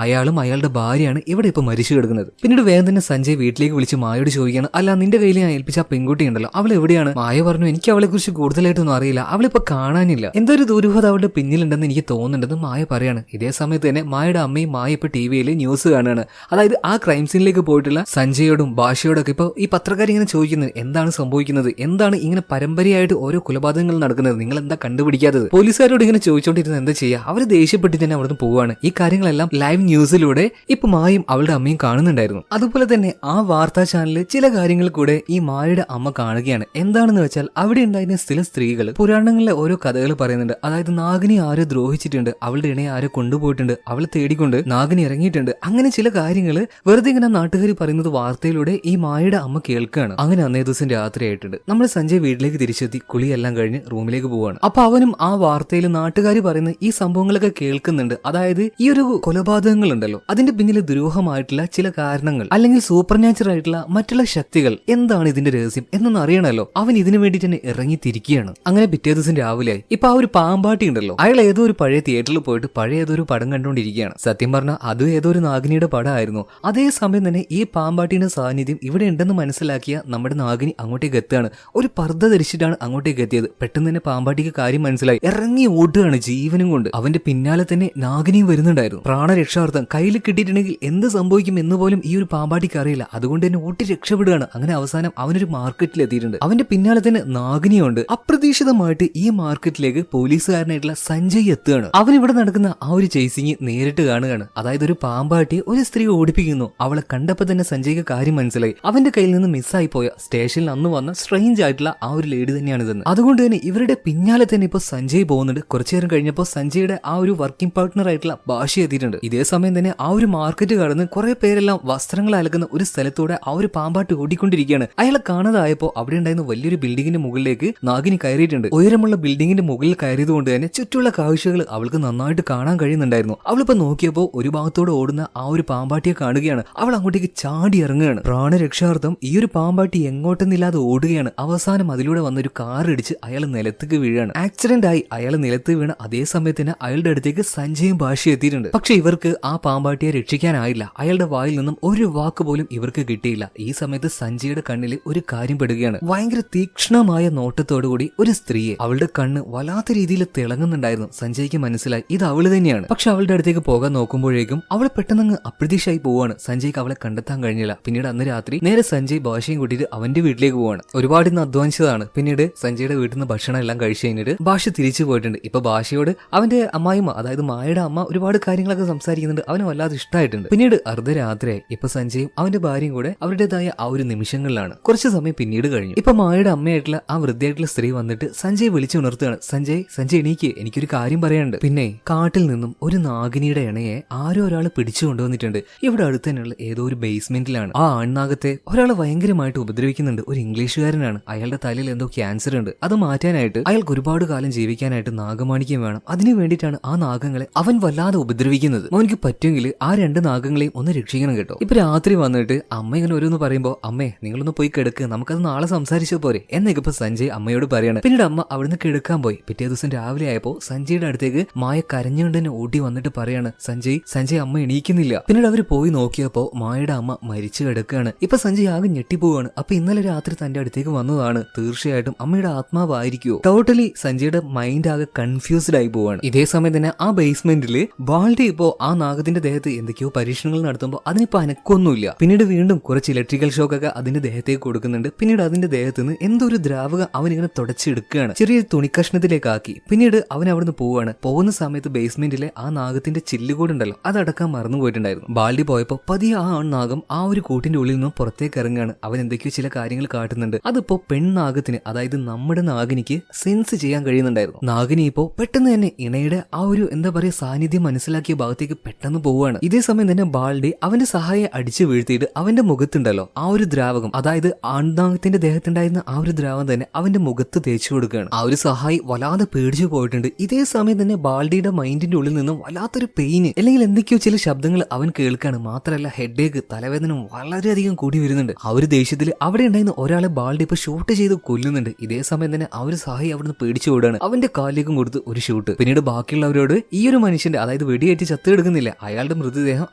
അയാളും അയാളുടെ ഭാര്യയാണ് ഇവിടെ ഇപ്പൊ മരിച്ചു കിടക്കുന്നത്. പിന്നീട് വേഗം തന്നെ സഞ്ജയ് വീട്ടിലേക്ക് വിളിച്ച് മായോട് ചോദിക്കുകയാണ്, അല്ല നിന്റെ കയ്യിൽ ഞാൻ ഏൽപ്പിച്ച ആ പെൺകുട്ടി ഉണ്ടല്ലോ അവൾ എവിടെയാണ്? മായ പറഞ്ഞു, എനിക്ക് അവളെ കുറിച്ച് കൂടുതലായിട്ടൊന്നും അറിയില്ല, അവളിപ്പോ കാണാനില്ല. എന്തൊരു ദുരൂഹത അവളുടെ പിന്നിലുണ്ടെന്ന് എനിക്ക് തോന്നുന്നുണ്ടെന്ന് മായ പറയാണ്. ഇതേ സമയത്ത് തന്നെ മായയുടെ അമ്മയും മായ ഇപ്പൊ ടിവിയിൽ ന്യൂസ് കാണുകയാണ്. അതായത് ആ ക്രൈം സീനിലേക്ക് പോയിട്ടുള്ള സഞ്ജയോടും ഭാഷയോടൊക്കെ ഇപ്പൊ ഈ പത്രക്കാർ ഇങ്ങനെ ചോദിക്കുന്നത് എന്താണ് സംഭവിക്കുന്നത്, എന്താണ് ഇങ്ങനെ പരമ്പരയായിട്ട് ഓരോ കൊലപാതകങ്ങൾ നടക്കുന്നത്, നിങ്ങൾ എന്താ കണ്ടുപിടിക്കാത്തത്? പോലീസുകാരോട് ഇങ്ങനെ ചോദിച്ചോണ്ടിരുന്നത് എന്താ ചെയ്യുക? അവര് ദേഷ്യപ്പെട്ട് തന്നെ അവിടുന്ന് പോവാണ്. ഈ കാര്യങ്ങളെല്ലാം ലൈവ് ന്യൂസിലൂടെ ഇപ്പൊ മായും അവളുടെ അമ്മയും കാണുന്നുണ്ടായിരുന്നു. അതുപോലെ തന്നെ ആ വാർത്താ ചാനലിൽ ചില കാര്യങ്ങൾ കൂടെ ഈ മായയുടെ അമ്മ കാണുകയാണ്. എന്താണെന്ന് വെച്ചാൽ അവിടെ ഉണ്ടായിരുന്ന ചില സ്ത്രീകൾ പുരാണങ്ങളിലെ ഓരോ കഥകൾ പറയുന്നുണ്ട്. അതായത് നാഗിനി ആരോ ദ്രോഹിച്ചിട്ടുണ്ട്, അവളുടെ ഇണയെ ആരോ കൊണ്ടുപോയിട്ടുണ്ട്, അവളെ തേടിക്കൊണ്ട് നാഗിനി ഇറങ്ങിയിട്ടുണ്ട്. അങ്ങനെ ചില കാര്യങ്ങൾ വെറുതെ ഇങ്ങനെ നാട്ടുകാർ പറയുന്നത് വാർത്തയിലൂടെ ഈ മായയുടെ അമ്മ കേൾക്കുകയാണ്. അങ്ങനെ അന്നേ ദിവസം രാത്രിയായിട്ടുണ്ട്. നമ്മൾ സഞ്ജയ് വീട്ടിലേക്ക് തിരിച്ചെത്തി കുളിയെല്ലാം കഴിഞ്ഞ് റൂമിലേക്ക് പോവാണ്. അപ്പൊ അവനും ആ വാർത്തയിൽ നാട്ടുകാർ പറയുന്ന ഈ സംഭവങ്ങളൊക്കെ കേൾക്കുന്നുണ്ട്. അതായത് ഈ ഒരു കൊലപാതകങ്ങൾ ഉണ്ടല്ലോ, അതിന്റെ പിന്നിൽ ദുരൂഹമായിട്ടുള്ള ചില കാരണങ്ങൾ അല്ലെങ്കിൽ സൂപ്പർ നാച്ചുറൽ ആയിട്ടുള്ള മറ്റുള്ള ശക്തികൾ, എന്താണ് ഇതിന്റെ രഹസ്യം എന്നൊന്നും അറിയണമല്ലോ. അവൻ ഇതിനു വേണ്ടി തന്നെ ഇറങ്ങി തിരിക്കുകയാണ്. അങ്ങനെ പിറ്റേ ദിവസം രാവിലെ ഇപ്പൊ ആ ഒരു പാമ്പാട്ടി ഉണ്ടല്ലോ, അയാൾ ഏതോ ഒരു പഴയ തിയേറ്ററിൽ പോയിട്ട് പഴയ ഏതോ ഒരു പടം കണ്ടുകൊണ്ടിരിക്കുകയാണ്. സത്യം പറഞ്ഞാൽ അത് ഏതോ ഒരു നാഗിനിയുടെ പടമായിരുന്നു. അതേ സമയം തന്നെ ഈ പാമ്പാട്ടിയുടെ സാന്നിധ്യം ഇവിടെ ഉണ്ടെന്ന് മനസ്സിലാക്കിയ നമ്മുടെ നാഗിനി അങ്ങോട്ടേക്ക് എത്തുകയാണ്. ഒരു പർദ്ദ ധരിച്ചിട്ടാണ് അങ്ങോട്ടേക്ക് എത്തിയത്. പെട്ടെന്ന് തന്നെ പാമ്പാട്ടിക്ക് കാര്യം മനസ്സിലായി. ഇറങ്ങി ഓടുകയാണ് ജീവനും കൊണ്ട്. അവന്റെ പിന്നാലെ തന്നെ നാഗിനിയും വരുന്നുണ്ടായിരുന്നു. പ്രാണരക്ഷാർത്ഥം കയ്യിൽ കിട്ടിയിട്ടുണ്ടെങ്കിൽ എന്ത് സംഭവിക്കും എന്ന് പോലും ഈ ഒരു പാമ്പാട്ടിക്ക് അറിയില്ല. അതുകൊണ്ട് തന്നെ ഓട്ടി രക്ഷപ്പെടുകയാണ്. അങ്ങനെ അവസാനം അവനൊരു മാർക്കറ്റിൽ എത്തിയിട്ടുണ്ട്. അവന്റെ പിന്നാലെ തന്നെ നാഗിനിയുണ്ട്. അപ്രതീക്ഷിതമായിട്ട് ഈ മാർക്കറ്റിലേക്ക് പോലീസുകാരനായിട്ടുള്ള സഞ്ജയ് എത്തുകയാണ്. അവൻ ഇവിടെ നടക്കുന്ന ആ ഒരു ചേസിങ് നേരിട്ട് കാണുകയാണ്. അതായത് ഒരു പാമ്പാട്ടി ഒരു സ്ത്രീ ഓടിപ്പിക്കുന്നു. അവളെ കണ്ടപ്പോ തന്നെ സഞ്ജയ്ക്ക് കാര്യം മനസ്സിലായി. അവന്റെ കയ്യിൽ നിന്ന് മിസ്സായി പോയ സ്റ്റേഷനിൽ അന്ന് വന്ന സ്ട്രേഞ്ച് ആയിട്ടുള്ള ആ ഒരു ലേഡി തന്നെയാണിതെന്ന്. അതുകൊണ്ട് തന്നെ ഇവരുടെ പിന്നാലെ തന്നെ ഇപ്പൊ സഞ്ജയ് പോകുന്നുണ്ട്. കുറച്ചു നേരം കഴിഞ്ഞപ്പോൾ സഞ്ജയുടെ ആ ഒരു വർക്കിംഗ് പാർട്ട്ണർ ആയിട്ടുള്ള ഭാഷ എത്തിയിട്ടുണ്ട്. ഇതേ സമയം തന്നെ ആ ഒരു മാർക്കറ്റ് കടന്ന് കുറെ പേരെല്ലാം വസ്ത്രങ്ങൾ അലക്കുന്ന ഒരു സ്ഥലത്തൂടെ ആ ഒരു പാമ്പാട്ടി ഓടിക്കൊണ്ടിരിക്കുകയാണ്. അയാളെ കാണാതായപ്പോ അവിടെ ഉണ്ടായിരുന്ന വലിയൊരു ബിൽഡിങ്ങിന്റെ മുകളിലേക്ക് നാഗിനി കയറിയിട്ടുണ്ട്. ഉയരമുള്ള ബിൽഡിങ്ങിന്റെ മുകളിൽ കയറിയത് കൊണ്ട് തന്നെ ചുറ്റുള്ള കാഴ്ചകൾ അവൾക്ക് നന്നായിട്ട് കാണാൻ കഴിയുന്നുണ്ടായിരുന്നു. അവളിപ്പോ നോക്കിയപ്പോ ഒരു ഭാഗത്തോടെ ഓടുന്ന ആ ഒരു പാമ്പാട്ടിയെ കാണുകയാണ്. അവൾ അങ്ങോട്ടേക്ക് ചാടി ഇറങ്ങുകയാണ്. പ്രാണരക്ഷാർത്ഥം ഈ ഒരു പാമ്പാട്ടി എങ്ങോട്ടെന്നില്ലാതെ ഓടുകയാണ്. അവസാനം അതിലൂടെ വന്നൊരു കാർ ഇടിച്ച് അയാൾ നിലത്തേക്ക് വീഴാണ്. ആക്സിഡന്റ് ആയി അയാൾ നിലത്ത് വീണ അതേ സമയത്തിന് അയാളുടെ അടുത്തേക്ക് സഞ്ജയും ഭാഷ എത്തിയിട്ടുണ്ട്. പക്ഷെ ഇവർക്ക് ആ പാമ്പാട്ടിയെ രക്ഷിക്കാനായില്ല. അയാളുടെ വായിൽ നിന്നും ഒരു വാക്ക് പോലും ഇവർക്ക് കിട്ടിയില്ല. ഈ സമയത്ത് സഞ്ജയുടെ കണ്ണിൽ ഒരു കാര്യം പെടുകയാണ്. ഭയങ്കര തീക്ഷ്ണമായ നോട്ടത്തോടുകൂടി ഒരു സ്ത്രീയെ, അവളുടെ കണ്ണ് വല്ലാത്ത രീതിയിൽ തിളങ്ങുന്നുണ്ടായിരുന്നു. സഞ്ജയ്ക്ക് മനസ്സിലായി ഇത് അവള് തന്നെയാണ്. പക്ഷെ അവളുടെ അടുത്തേക്ക് പോകാൻ നോക്കുമ്പോഴേക്കും അവൾ പെട്ടെന്ന് അപ്രതീക്ഷയായി പോവാണ്. സഞ്ജയ്ക്ക് അവളെ കണ്ടെത്താൻ കഴിഞ്ഞില്ല. പിന്നീട് അന്ന് രാത്രി നേരെ സഞ്ജയ് ഭാഷയും കൂട്ടിയിട്ട് അവന്റെ വീട്ടിലേക്ക് പോവാണ്. ഒരുപാട് ഇന്ന് അധ്വാനിച്ചതാണ്. പിന്നീട് സഞ്ജയുടെ വീട്ടിൽ നിന്ന് ഭക്ഷണം എല്ലാം കഴിച്ചു കഴിഞ്ഞിട്ട് ഭാഷ തിരിച്ചു പോയിട്ടുണ്ട്. ഇപ്പൊ ഭാഷയോട് അവന്റെ അമ്മായിമ്മ, അതായത് മായയുടെ അമ്മ, ഒരുപാട് കാര്യങ്ങളൊക്കെ സംസാരിക്കുന്നുണ്ട്. അവന് വല്ലാതെ ഇഷ്ടമായിട്ടുണ്ട്. പിന്നീട് അർദ്ധരാത്രിയായി. ഇപ്പൊ സഞ്ജയും അവന്റെ ഭാര്യയും കൂടെ അവരുടേതായ ആ ഒരു നിമിഷങ്ങളിലാണ്. കുറച്ച് സമയം പിന്നീട് കഴിഞ്ഞു. ഇപ്പൊ മായയുടെ അമ്മയായിട്ടുള്ള ആ വൃദ്ധയായിട്ടുള്ള സ്ത്രീ വന്നിട്ട് സഞ്ജയ് വിളിച്ചു ഉണർത്തുകയാണ്. സഞ്ജയ് എണീക്ക്, എനിക്കൊരു കാര്യം പറയാനുണ്ട്. പിന്നെ കാട്ടിൽ നിന്നും ഒരു നാഗിനിയുടെ ഇണയെ ആരോ ഒരാൾ പിടിച്ചു കൊണ്ടുവന്നിട്ടുണ്ട്. ഇവിടെ അടുത്ത് തന്നെയുള്ള ഏതോ ഒരു ബേസ്മെന്റിലാണ്. ആ ആൺനാഗത്തെ ഒരാൾ ഭയങ്കരമായിട്ട് ഉപദ്രവിക്കുന്നുണ്ട്. ഒരു ഇംഗ്ലീഷുകാരനാണ്. അയാളുടെ തലയിൽ എന്തോ ക്യാൻസർ ഉണ്ട്. അത് മാറ്റാനായിട്ട് അയാൾക്ക് ഒരുപാട് കാലം ജീവിക്കാനായിട്ട് നാഗമാണിക്യം വേണം. അതിനു വേണ്ടിയിട്ടാണ് ആ നാഗങ്ങളെ അവൻ വല്ലാതെ ഉപദ്രവിക്കുന്നത്. മോനിക്ക് പറ്റുമെങ്കിൽ ആ രണ്ട് നാഗങ്ങളെയും ഒന്ന് രക്ഷിക്കണം കേട്ടോ. ഇപ്പൊ രാത്രി വന്നിട്ട് അമ്മ ഇങ്ങനെ ഓരോന്ന് പറയുമ്പോ, അമ്മേ നിങ്ങളൊന്ന് പോയി കിടക്ക്, നമുക്കത് നാളെ സംസാരിച്ചോ പോരെ എന്നൊക്കെ ഇപ്പൊ സഞ്ജയ് അമ്മയോട് പറയാണ്. പിന്നീട് അമ്മ അവിടുന്ന് കിടക്കാൻ പോയി. പിറ്റേ ദിവസം രാവിലെ ആയപ്പോ സഞ്ജയുടെ അടുത്തേക്ക് മായ കരഞ്ഞുകൊണ്ട് തന്നെ ഓടി വന്നിട്ട് പറയാണ്, സഞ്ജയ് അമ്മ എണീക്കുന്നില്ല. പിന്നീട് അവര് പോയി നോക്കിയപ്പോ മായയുടെ അമ്മ മരിച്ചു കിടക്കുകയാണ്. ഇപ്പൊ സഞ്ജയ് ആകെ ഞെട്ടിപ്പോവാണ്. അപ്പൊ ഇന്നലെ രാത്രി തന്റെ അടുത്തേക്ക് വന്നതാണ്. തീർച്ചയായിട്ടും അമ്മയുടെ ആത്മാവായിരിക്കുമോ? ടോട്ടലി സഞ്ജയുടെ മൈൻഡ് ആകെ കൺഫ്യൂസ്ഡ് ആയി പോവാണ്. ഇതേ സമയം തന്നെ ആ ബേസ്മെന്റിൽ ബാൾഡി ഇപ്പോ ആ നാഗത്തിന്റെ ദേഹത്ത് എന്തൊക്കെയോ പരീക്ഷണങ്ങൾ നടത്തുമ്പോൾ അതിനിപ്പോ അനക്കൊന്നുമില്ല. പിന്നീട് വീണ്ടും കുറച്ച് ഇലക്ട്രിക്കൽ ഷോക്ക് ഒക്കെ അതിന്റെ ദേഹത്തേക്ക് കൊടുക്കുന്നുണ്ട്. പിന്നീട് അതിന്റെ ദേഹത്ത് നിന്ന് എന്തോ ഒരു ദ്രാവകം അവനിങ്ങനെ തുടച്ചെടുക്കുകയാണ്. ചെറിയൊരു തുണിക്കഷ്ണത്തിലേക്ക് ആക്കി. പിന്നീട് അവൻ അവിടുന്ന് പോവാണ്. പോകുന്ന സമയത്ത് ബേസ്മെന്റിലെ ആ നാഗത്തിന്റെ ചില്ലുകൂടുണ്ടല്ലോ അതടക്കാൻ മറന്നു പോയിട്ടുണ്ടായിരുന്നു. ബാൾഡി പോയപ്പോ പതിയെ ആ നാഗം ആ ഒരു കൂട്ടിന്റെ ഉള്ളിൽ നിന്നും പുറത്തേക്ക് ഇറങ്ങുകയാണ്. അവൻ എന്തൊക്കെയോ ചില കാര്യങ്ങൾ കാട്ടുന്നുണ്ട്. അതിപ്പോ പെൺനാഗത്തിന്, അതായത് നമ്മുടെ നാഗിനിക്ക് സെൻസ് ചെയ്യാൻ കഴിയുന്നുണ്ടായിരുന്നു. നാഗിനി ഇപ്പോ പെട്ടെന്ന് തന്നെ ഇണയുടെ ആ ഒരു എന്താ പറയുക സാന്നിധ്യം മനസ്സിലാക്കിയ ഭാഗത്തേക്ക് പെട്ടെന്ന് പോവുകയാണ്. ഇതേ സമയം തന്നെ ബാൾഡി അവന്റെ സഹായം അടിച്ചു വീഴ്ത്തിയിട്ട് അവന്റെ മുഖത്തുണ്ടല്ലോ ആ ഒരു ദ്രാവകം, അതായത് ആൺനാഗത്തിന്റെ ദേഹത്തുണ്ടായിരുന്ന ആ ഒരു ദ്രാവകം തന്നെ അവന്റെ മുഖത്ത് തേച്ചു കൊടുക്കുകയാണ്. ആ ഒരു സഹായി വല്ലാതെ പേടിച്ചു പോയിട്ടുണ്ട്. ഇതേ സമയം തന്നെ ബാൾഡിയുടെ മൈൻഡിന്റെ ഉള്ളിൽ നിന്നും വല്ലാത്തൊരു പെയിന് അല്ലെങ്കിൽ എന്തൊക്കെയോ ചില ശബ്ദങ്ങൾ അവൻ കേൾക്കാണ്. മാത്രമല്ല ഹെഡേക്ക്, തലവേദന വളരെയധികം കൂടി വരുന്നുണ്ട്. ആ ഒരു ദേഷ്യത്തിൽ അവിടെ ഉണ്ടായിരുന്ന ഒരാളെ ബാൾഡി ഇപ്പൊ ഷൂട്ട് ചെയ്ത് കൊല്ലുന്നുണ്ട്. ഇതേ സമയം തന്നെ ആ ഒരു സഹായി അവിടുന്ന് പേടിച്ചു ഓടുകയാണ്. അവന്റെ കാലിലേക്കും കൊടുത്ത് ഒരു ഷൂട്ട്. പിന്നീട് ബാക്കിയുള്ളവരോട് ഈ ഒരു മനുഷ്യന്റെ, അതായത് വെടിയേറ്റ് ചത്തെടുക്കുന്നില്ല, അയാളുടെ മൃതദേഹം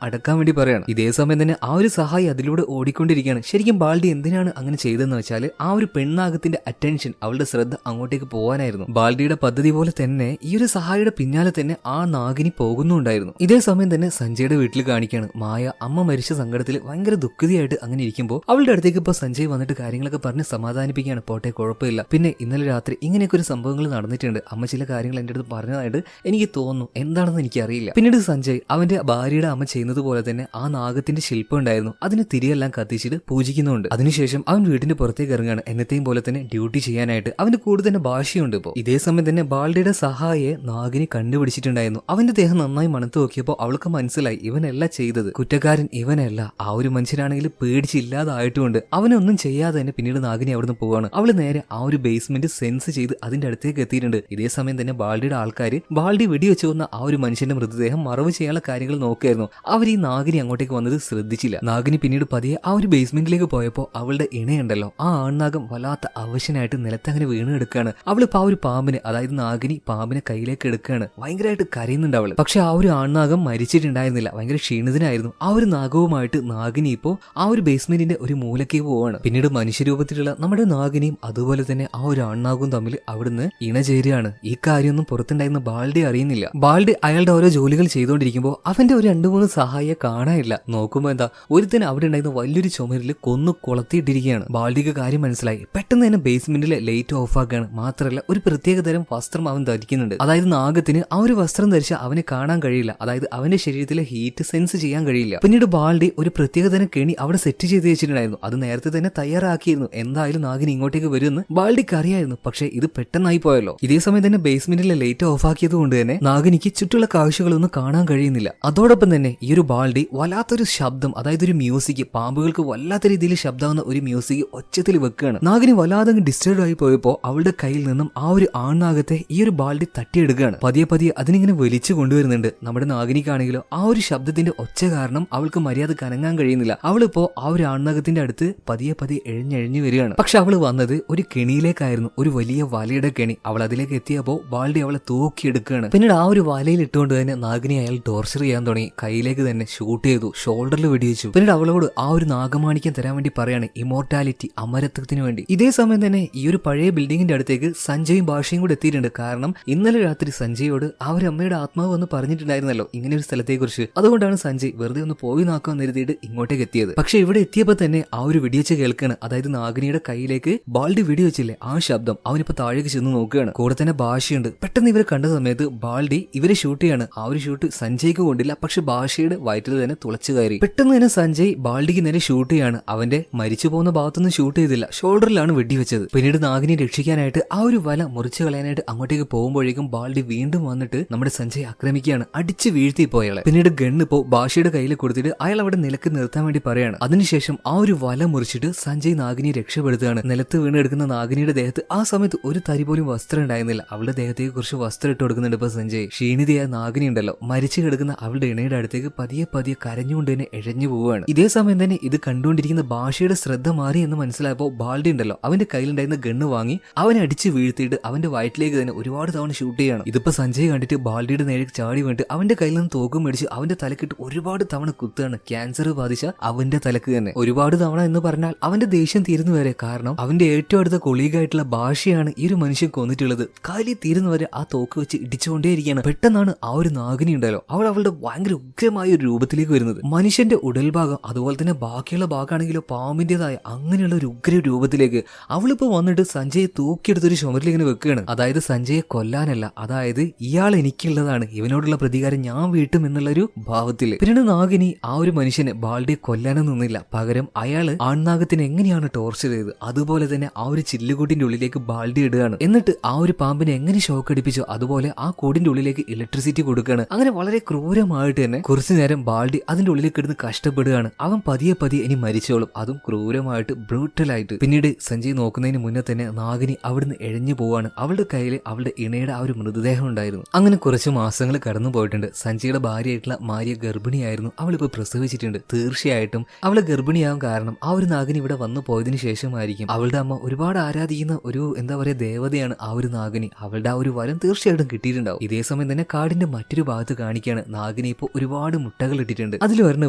അടക്കാൻ വേണ്ടി പറയാണ്. ഇതേ സമയം തന്നെ ആ ഒരു സഹായി അതിലൂടെ ഓടിക്കൊണ്ടിരിക്കുകയാണ്. ശരിക്കും ബാൾഡി എന്തിനാണ് അങ്ങനെ ചെയ്തതെന്ന് വെച്ചാൽ ആ ഒരു പെണ്ണാഗത്തിന്റെ അറ്റൻഷൻ, അവളുടെ ശ്രദ്ധ അങ്ങോട്ടേക്ക് പോകാനായിരുന്നു. ബാൽഡിയുടെ പദ്ധതി പോലെ തന്നെ ഈ ഒരു സഹായിയുടെ പിന്നാലെ തന്നെ ആ നാഗിനി പോകുന്നുണ്ടായിരുന്നു. ഇതേ സമയം തന്നെ സഞ്ജയുടെ വീട്ടിൽ കാണിക്കാണ് മായ അമ്മ മരിച്ച സങ്കടത്തിൽ ഭയങ്കര ദുഃഖിതയായിട്ട് അങ്ങനെ ഇരിക്കുമ്പോൾ അവളുടെ അടുത്തേക്ക് ഇപ്പൊ സഞ്ജയ് വന്നിട്ട് കാര്യങ്ങളൊക്കെ പറഞ്ഞ് സമാധാനിപ്പിക്കുകയാണ്. പോട്ടെ, കുഴപ്പമില്ല. പിന്നെ ഇന്നലെ രാത്രി ഇങ്ങനെയൊക്കെ ഒരു സംഭവങ്ങൾ നടന്നിട്ടുണ്ട്, അമ്മ ചില കാര്യങ്ങൾ എന്റെ അടുത്ത് പറഞ്ഞതായിട്ട് എനിക്ക് തോന്നുന്നു, എന്താണെന്ന് എനിക്കറിയില്ല. പിന്നീട് സഞ്ജയ് അവന്റെ ഭാര്യയുടെ അമ്മ ചെയ്യുന്നത് പോലെ തന്നെ ആ നാഗത്തിന്റെ ശില്പം ഉണ്ടായിരുന്നു, അതിന് തിരിയെല്ലാം കത്തിച്ചിട്ട് പൂജിക്കുന്നുണ്ട്. അതിനുശേഷം അവൻ വീടിന്റെ പുറത്തേക്ക് ഇറങ്ങുകയാണ്. എന്നത്തെയും പോലെ തന്നെ ഡ്യൂട്ടി ചെയ്യാനായിട്ട് അവന്റെ കൂടെ തന്നെ ഭാഷയുണ്ട്. ഇപ്പോൾ ഇതേ സമയം തന്നെ ബാൽഡിയുടെ സഹായിയെ നാഗിനി കണ്ടുപിടിച്ചിട്ടുണ്ടായിരുന്നു. അവന്റെ ദേഹം നന്നായി മണത്ത് നോക്കിയപ്പോൾ അവൾക്ക് മനസ്സിലായി ഇവനല്ല ചെയ്തത്, കുറ്റക്കാരൻ ഇവനല്ല. ആ ഒരു മനുഷ്യനാണെങ്കിൽ പേടിച്ചില്ലാതായിട്ടുകൊണ്ട് അവനൊന്നും ചെയ്യാതെ തന്നെ പിന്നീട് നാഗിനി അവിടുന്ന് പോവാണ്. അവള് നേരെ ആ ഒരു ബേസ്മെന്റ് സെൻസ് ചെയ്ത് അതിന്റെ അടുത്തേക്ക് എത്തിയിട്ടുണ്ട്. ഇതേ സമയം തന്നെ ബാൽഡിയുടെ ആൾക്കാർ ബാൽഡി വെടിവെച്ചു വന്ന ആ ഒരു മനുഷ്യന്റെ മൃതദേഹം മറവ് ചെയ്യാനുള്ള കാര്യങ്ങൾ നോക്കുകയായിരുന്നു. അവർ ഈ നാഗിനി അങ്ങോട്ടേക്ക് വന്നത് ശ്രദ്ധിച്ചില്ല. നാഗിനി പിന്നീട് പതിയെ ആ ഒരു ബേസ്മെന്റിലേക്ക് പോയപ്പോൾ അവളുടെ ഇണയുണ്ടല്ലോ, ആ ആൺനാഗം വല്ലാത്ത അവശനായിട്ട് നിലത്തങ്ങനെ വീണ് എടുക്കുകയാണ്. അവളിപ്പോ ആ ഒരു പാമ്പിനെ, അതായത് നാഗിനി പാമ്പിനെ കയ്യിലേക്ക് എടുക്കുകയാണ്. ഭയങ്കരമായിട്ട് കരയുന്നുണ്ട് അവള്. പക്ഷെ ആ ഒരു ആൺനാഗം മരിച്ചിട്ടുണ്ടായിരുന്നില്ല, ഭയങ്കര ക്ഷീണിതനായിരുന്നു. ആ ഒരു നാഗവുമായിട്ട് നാഗിനി ഇപ്പോ ആ ഒരു ബേസ്മെന്റിന്റെ ഒരു മൂലക്കേക്ക് പോവാണ്. പിന്നീട് മനുഷ്യരൂപത്തിലുള്ള നമ്മുടെ നാഗിനിയും അതുപോലെ തന്നെ ആ ഒരു ആൺനാഗവും തമ്മിൽ അവിടുന്ന് ഇണചേരുകയാണ്. ഈ കാര്യമൊന്നും പുറത്തുണ്ടായിരുന്ന ബാൽഡി അറിയുന്നില്ല. ബാൽഡി അയാളുടെ ഓരോ ജോലികൾ ചെയ്തുകൊണ്ടിരിക്കുമ്പോൾ അവന്റെ ഒരു 2-3 സഹായിയെ കാണാനില്ല. നോക്കുമ്പോ എന്താ, ഒരുത്തൻ അവിടെ ഉണ്ടായിരുന്ന വലിയൊരു ചുമരിൽ കൊന്നു കൊളത്തിയിട്ടിരിക്കുകയാണ്. ബാൽഡിക്ക് കാര്യം മനസ്സിലായി. പെട്ടെന്ന് തന്നെ ബേസ്മെന്റിലെ ലൈറ്റ് ഓഫ് ആക്കുകയാണ്. മാത്രമല്ല ഒരു പ്രത്യേക തരം വസ്ത്രം അവൻ ധരിക്കുന്നുണ്ട്. അതായത് നാഗത്തിന് ആ ഒരു വസ്ത്രം ധരിച്ചാൽ അവനെ കാണാൻ കഴിയില്ല, അതായത് അവന്റെ ശരീരത്തിലെ ഹീറ്റ് സെൻസ് ചെയ്യാൻ കഴിയില്ല. പിന്നീട് ബാൽഡി ഒരു പ്രത്യേക തരം കെണി അവിടെ സെറ്റ് ചെയ്ത് വെച്ചിട്ടുണ്ടായിരുന്നു. അത് നേരത്തെ തന്നെ തയ്യാറാക്കിയിരുന്നു. എന്തായാലും നാഗിനി ഇങ്ങോട്ടേക്ക് വരുമെന്ന് ബാൽഡിക്ക് അറിയായിരുന്നു. പക്ഷെ ഇത് പെട്ടെന്നായി പോയല്ലോ. ഇതേ സമയം തന്നെ ബേസ്മെന്റിലെ ലൈറ്റ് ഓഫ് ആക്കിയത് കൊണ്ട് തന്നെ നാഗിനിക്ക് ചുറ്റുള്ള കാഴ്ചകളൊന്നും കാണാൻ കഴിയുന്നില്ല. അതോടൊപ്പം തന്നെ ഈ ഒരു ബാൽഡി വല്ലാത്തൊരു ശബ്ദം, അതായത് ഒരു മ്യൂസിക്, പാമ്പുകൾക്ക് വല്ലാത്ത രീതിയിൽ ശബ്ദമാവുന്ന ഒരു മ്യൂസിക് ഒച്ചത്തിൽ വെക്കുകയാണ്. നാഗിനി വല്ലാതെ ഡിസ്റ്റർബ് ആയി പോയപ്പോൾ അവളുടെ കയ്യിൽ നിന്നും ആ ഒരു ആൺനാഗത്തെ ഈ ഒരു ബാൽഡി തട്ടിയെടുക്കുകയാണ്. പതിയെ പതിയെ അതിനിങ്ങനെ വലിച്ചു കൊണ്ടുവരുന്നുണ്ട്. നമ്മുടെ നാഗിനിക്കാണെങ്കിലോ ആ ഒരു ശബ്ദത്തിന്റെ ഒച്ച കാരണം അവൾക്ക് മര്യാദ കനങ്ങാൻ കഴിയുന്നില്ല. അവളിപ്പോ ആ ഒരു ആൺനാഗത്തിന്റെ അടുത്ത് പതിയെ പതിയെ എഴിഞ്ഞെഴിഞ്ഞു വരികയാണ്. പക്ഷെ അവള് വന്നത് ഒരു കെണിയിലേക്കായിരുന്നു, ഒരു വലിയ വലയുടെ കെണി. അവൾ അതിലേക്ക് എത്തിയപ്പോ ബാൽഡി അവളെ തൂക്കിയെടുക്കുകയാണ്. പിന്നീട് ആ ഒരു വലയിൽ ഇട്ടുകൊണ്ട് തന്നെ നാഗിനി അയാൾ ടോർച്ചർ ചെയ്യാൻ തുടങ്ങി. കയ്യിലേക്ക് തന്നെ ഷൂട്ട് ചെയ്തു, ഷോൾഡറിൽ വെടിവെച്ചു. പിന്നീട് അവളോട് ആ ഒരു നാഗമാണിക്യം തരാൻ വേണ്ടി പറയാണ്, ഇമോർട്ടാലിറ്റി, അമരത്വത്തിന് വേണ്ടി. ഇതേ സമയം തന്നെ ഈ ഒരു പഴയ ബിൽഡിങ്ങിന്റെ അടുത്തേക്ക് സഞ്ജയും ഭാഷയും കൂടെ എത്തിയിട്ടുണ്ട്. കാരണം ഇന്നലെ രാത്രി സഞ്ജയോട് ആ ഒരു അമ്മയുടെ ആത്മാവ് വന്ന് പറഞ്ഞിട്ടുണ്ടായിരുന്നല്ലോ ഇങ്ങനെ ഒരു സ്ഥലത്തെ കുറിച്ച്. അതുകൊണ്ടാണ് സഞ്ജയ് വെറുതെ ഒന്ന് പോയി നോക്കാന്ന് കരുതിയിട്ട് ഇങ്ങോട്ടേക്ക് എത്തിയത്. പക്ഷെ ഇവിടെ എത്തിയപ്പോ തന്നെ ആ ഒരു വെടിവെച്ച് കേൾക്കാണ്. അതായത് നാഗിനിയുടെ കയ്യിലേക്ക് ബാൽഡി വെടിവെച്ചില്ലേ, ആ ശബ്ദം. അവനിപ്പോ താഴേക്ക് ചെന്ന് നോക്കുകയാണ്. കൂടെ തന്നെ ഭാഷയുണ്ട്. പെട്ടെന്ന് ഇവരെ കണ്ട സമയത്ത് ബാൽഡി ഇവരെ ഷൂട്ട് ചെയ്യാണ്. ആ ഒരു ഷൂട്ട് സഞ്ജയ്ക്ക് കൊണ്ടില്ല, പക്ഷെ ഭാഷയുടെ വയറ്റിൽ തന്നെ തുളച്ചു കയറി. പെട്ടെന്ന് തന്നെ സഞ്ജയ് ബാൽഡിക്ക് നേരെ ഷൂട്ട് ചെയ്യാണ്. അവന്റെ മരിച്ചു പോകുന്ന ഭാഗത്തൊന്നും ഷൂട്ട് ചെയ്തില്ല, ഷോൾഡറിലാണ് വെടിവെച്ചത്. പിന്നീട് നാഗിനെ രക്ഷിക്കാനായിട്ട് ആ ഒരു വല മുറിച്ചു കളയാനായിട്ട് അങ്ങോട്ടേക്ക് പോകുമ്പോഴേക്കും ബാൽഡി വീണ്ടും വന്നിട്ട് നമ്മുടെ സഞ്ജയ് ആക്രമിക്കുകയാണ്. അടിച്ച് വീഴ്ത്തി പോയാളെ. പിന്നീട് ഗണ്ണ് ഇപ്പോ ഭാഷയുടെ കയ്യിൽ കൊടുത്തിട്ട് അയാൾ അവിടെ നിലക്ക് നിർത്താൻ വേണ്ടി പറയാണ്. അതിനുശേഷം ആ ഒരു വല മുറിച്ചിട്ട് സഞ്ജയ് നാഗിനിയെ രക്ഷപ്പെടുത്തുകയാണ്. നിലത്ത് വീണെടുക്കുന്ന നാഗിനിയുടെ ദേഹത്ത് ആ സമയത്ത് ഒരു തരി പോലും വസ്ത്രം ഉണ്ടായിരുന്നില്ല. അവളുടെ ദേഹത്തേക്ക് കുറച്ച് വസ്ത്രം ഇട്ട് കൊടുക്കുന്നുണ്ട് ഇപ്പൊ സഞ്ജയ്. ക്ഷീണിതയായ നാഗിനി ഉണ്ടല്ലോ, മരിച്ചു കിടക്കുന്ന അവളുടെ ഇണയുടെ അടുത്തേക്ക് പതിയെ പതിയെ കരഞ്ഞുകൊണ്ട് തന്നെ എഴഞ്ഞു പോവുകയാണ്. ഇതേ സമയം തന്നെ ഇത് കണ്ടുകൊണ്ടിരിക്കുന്ന ഭാഷയുടെ ശ്രദ്ധ മാറി എന്ന് മനസ്സിലായപ്പോൾ ബാൽഡി ഉണ്ടല്ലോ, അവന്റെ കയ്യിലുണ്ടായിരുന്ന ഗണ്ണ് വാങ്ങി അവനെ അടിച്ച് വീഴ്ത്തിയിട്ട് അവന്റെ വയറ്റിലേക്ക് തന്നെ ഒരുപാട് തവണ ഷൂട്ട് ചെയ്യാണ്. ഇതിപ്പോ സഞ്ജയ് കണ്ടിട്ട് ബാൽഡിയുടെ നേരെ ചാടി വീണിട്ട് അവന്റെ കയ്യിൽ നിന്ന് തോക്കും മേടിച്ച് അവന്റെ തലക്കിട്ട് ഒരുപാട് തവണ കുത്തുകയാണ്. ക്യാൻസർ ബാധിച്ച അവന്റെ തലക്ക് തന്നെ. ഒരുപാട് തവണ എന്ന് പറഞ്ഞാൽ അവന്റെ ദേഷ്യം തീരുന്നു വരെ. കാരണം അവന്റെ ഏറ്റവും അടുത്ത കൊളീഗായിട്ടുള്ള ഭാഷയാണ് ഈ ഒരു മനുഷ്യൻ കൊന്നിട്ടുള്ളത്. കാലി തീരുന്നവരെ ആ തോക്ക് വെച്ച് ഇടിച്ചുകൊണ്ടേയിരിക്കുകയാണ്. പെട്ടെന്നാണ് ആ ഒരു നാഗിനി ഉണ്ടല്ലോ, അവൾ അവളുടെ ഭയങ്കര ഉഗ്രമായ ഒരു രൂപത്തിലേക്ക് വരുന്നത്. മനുഷ്യന്റെ ഉടൽഭാഗം അതുപോലെ തന്നെ ബാക്കിയുള്ള ഭാഗമാണെങ്കിലോ പാമ്പിന്റേതായ അങ്ങനെയുള്ള ഒരു ഉഗ്ര രൂപത്തിലേക്ക്. അവളിപ്പോ വന്നിട്ട് സഞ്ജയെ തൂക്കിയെടുത്തൊരു ചുമരിൽ ഇങ്ങനെ വെക്കുകയാണ്. അതായത് സഞ്ജയെ കൊല്ലാനല്ല, അതായത് ഇയാൾ എനിക്കുള്ളതാണ്, ഇവനോടുള്ള പ്രതികാരം ഞാൻ വീട്ടും എന്നുള്ളൊരു ഭാവത്തില്. പിന്നീട് നാഗിനി ആ ഒരു മനുഷ്യനെ ബാൽഡിയെ കൊല്ലാനും നിന്നില്ല. പകരം അയാള് ആൺനാഗത്തിന് എങ്ങനെയാണ് ടോർച്ചർ ചെയ്തത് അതുപോലെ തന്നെ ആ ഒരു ചില്ലുകൂട്ടിന്റെ ഉള്ളിലേക്ക് ബാൽഡി ഇടുകയാണ്. എന്നിട്ട് ആ ഒരു പാമ്പിനെ എങ്ങനെ ഷോക്ക് അടിപ്പിച്ചോ അതുപോലെ ആ കൂടിന്റെ ഉള്ളിലേക്ക് ഇലക്ട്രിസിറ്റി കൊടുക്കുകയാണ്. അങ്ങനെ വളരെ ക്രൂരമായിട്ട് തന്നെ കുറച്ചു നേരം ബാൽഡി അതിന്റെ ഉള്ളിലേക്ക് ഇടുന്ന് കഷ്ടപ്പെടുകയാണ്. അവൻ പതിയെ പതിയെ ഇനി മരിച്ചോളും, അതും ക്രൂരമായിട്ട് ബ്രൂട്ടലായിട്ട്. പിന്നീട് സഞ്ജയ് നോക്കുന്നതിന് മുന്നേ തന്നെ നാഗിനി അവിടുന്ന് എഴഞ്ഞു പോവാണ്. അവളുടെ കയ്യിൽ അവളുടെ ഇണയുടെ ആ ഒരു മൃതദേഹം ഉണ്ടായിരുന്നു. അങ്ങനെ കുറച്ച് മാസങ്ങൾ കടന്നു പോയിട്ടുണ്ട്. സഞ്ജയുടെ ഭാര്യയായിട്ടുള്ള മാരിയ ഗർഭിണിയായിരുന്നു. അവളിപ്പോ പ്രസവിച്ചിട്ടുണ്ട്. തീർച്ചയായിട്ടും അവള് ഗർഭിണിയാകും കാരണം ആ ഒരു നാഗിനി ഇവിടെ വന്നു പോയതിനു ശേഷമായിരിക്കും. അവളുടെ അമ്മ ഒരുപാട് ആരാധിക്കുന്ന ഒരു എന്താ പറയാ ദേവതയാണ് ആ ഒരു നാഗിനി. അവളുടെ ആ ഒരു വരം തീർച്ചയായിട്ടും കിട്ടിയിട്ടുണ്ടാവും. ഇതേ സമയം തന്നെ കാടിന്റെ മറ്റൊരു ഭാഗത്ത് കാണിക്കുകയാണ് നാഗിനി ഇപ്പൊ ഒരുപാട് മുട്ടകൾ ഇട്ടിട്ടുണ്ട്. അതിൽ ഒരെണ്ണം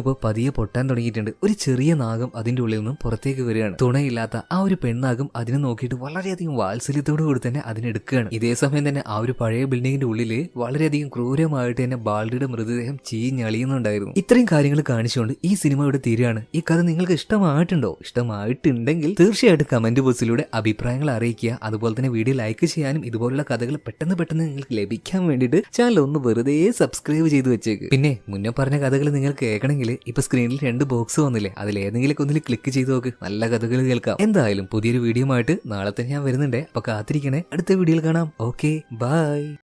ഇപ്പൊ പതിയെ പൊട്ടാൻ തുടങ്ങിയിട്ടുണ്ട്. ഒരു ചെറിയ നാഗം അതിന്റെ ഉള്ളിൽ നിന്നും പുറത്തേക്ക് വരികയാണ്. തുണയില്ലാത്ത ആ ഒരു പെണ്ണാകും അതിനെ നോക്കിയിട്ട് വളരെയധികം വാത്സല്യത്തോടെ കൂടി തന്നെ അതിനെടുക്കുകയാണ്. ഇതേ സമയം തന്നെ ആ ഒരു പഴയ ബിൽഡിങ്ങിന്റെ ഉള്ളില് വളരെയധികം ക്രൂരമായിട്ട് തന്നെ ബാൾഡിയുടെ മൃതദേഹം ചീഞ്ഞളിയുന്നുണ്ടായിരുന്നു. ഇത്രയും കാര്യങ്ങൾ കാണിച്ചുകൊണ്ട് ഈ സിനിമ ഇവിടെ തീരുകയാണ്. ഈ കഥ നിങ്ങൾക്ക് ഇഷ്ടമായിട്ടുണ്ടോ? ഇഷ്ടമായിട്ടുണ്ടെങ്കിൽ തീർച്ചയായിട്ടും കമന്റ് ബോക്സിലൂടെ അഭിപ്രായങ്ങൾ അറിയിക്കുക. അതുപോലെ തന്നെ വീഡിയോ ലൈക്ക് ചെയ്യാനും ഇതുപോലുള്ള കഥകൾ പെട്ടെന്ന് നിങ്ങൾക്ക് ലഭിക്കാൻ വേണ്ടിയിട്ട് ചാനൽ ഒന്ന് വെറുതെ സബ്സ്ക്രൈബ് ചെയ്ത് വെച്ചേക്ക്. പിന്നെ മുന്നേ പറഞ്ഞ കഥകൾ നിങ്ങൾ കേൾക്കണമെങ്കിൽ ഇപ്പൊ സ്ക്രീനിൽ 2 ബോക്സ് വന്നില്ലേ, അതിൽ ഏതെങ്കിലും ഒന്നിൽ ക്ലിക്ക് ചെയ്ത് നോക്ക്. നല്ല കഥകൾ കേൾക്കാം. എന്തായാലും പുതിയൊരു വീഡിയോ ആയിട്ട് നാളെ തന്നെ ഞാൻ വരുന്നുണ്ട്. അപ്പൊ കാത്തിരിക്കണേ. അടുത്ത വീഡിയോയിൽ കാണാം. Okay, by.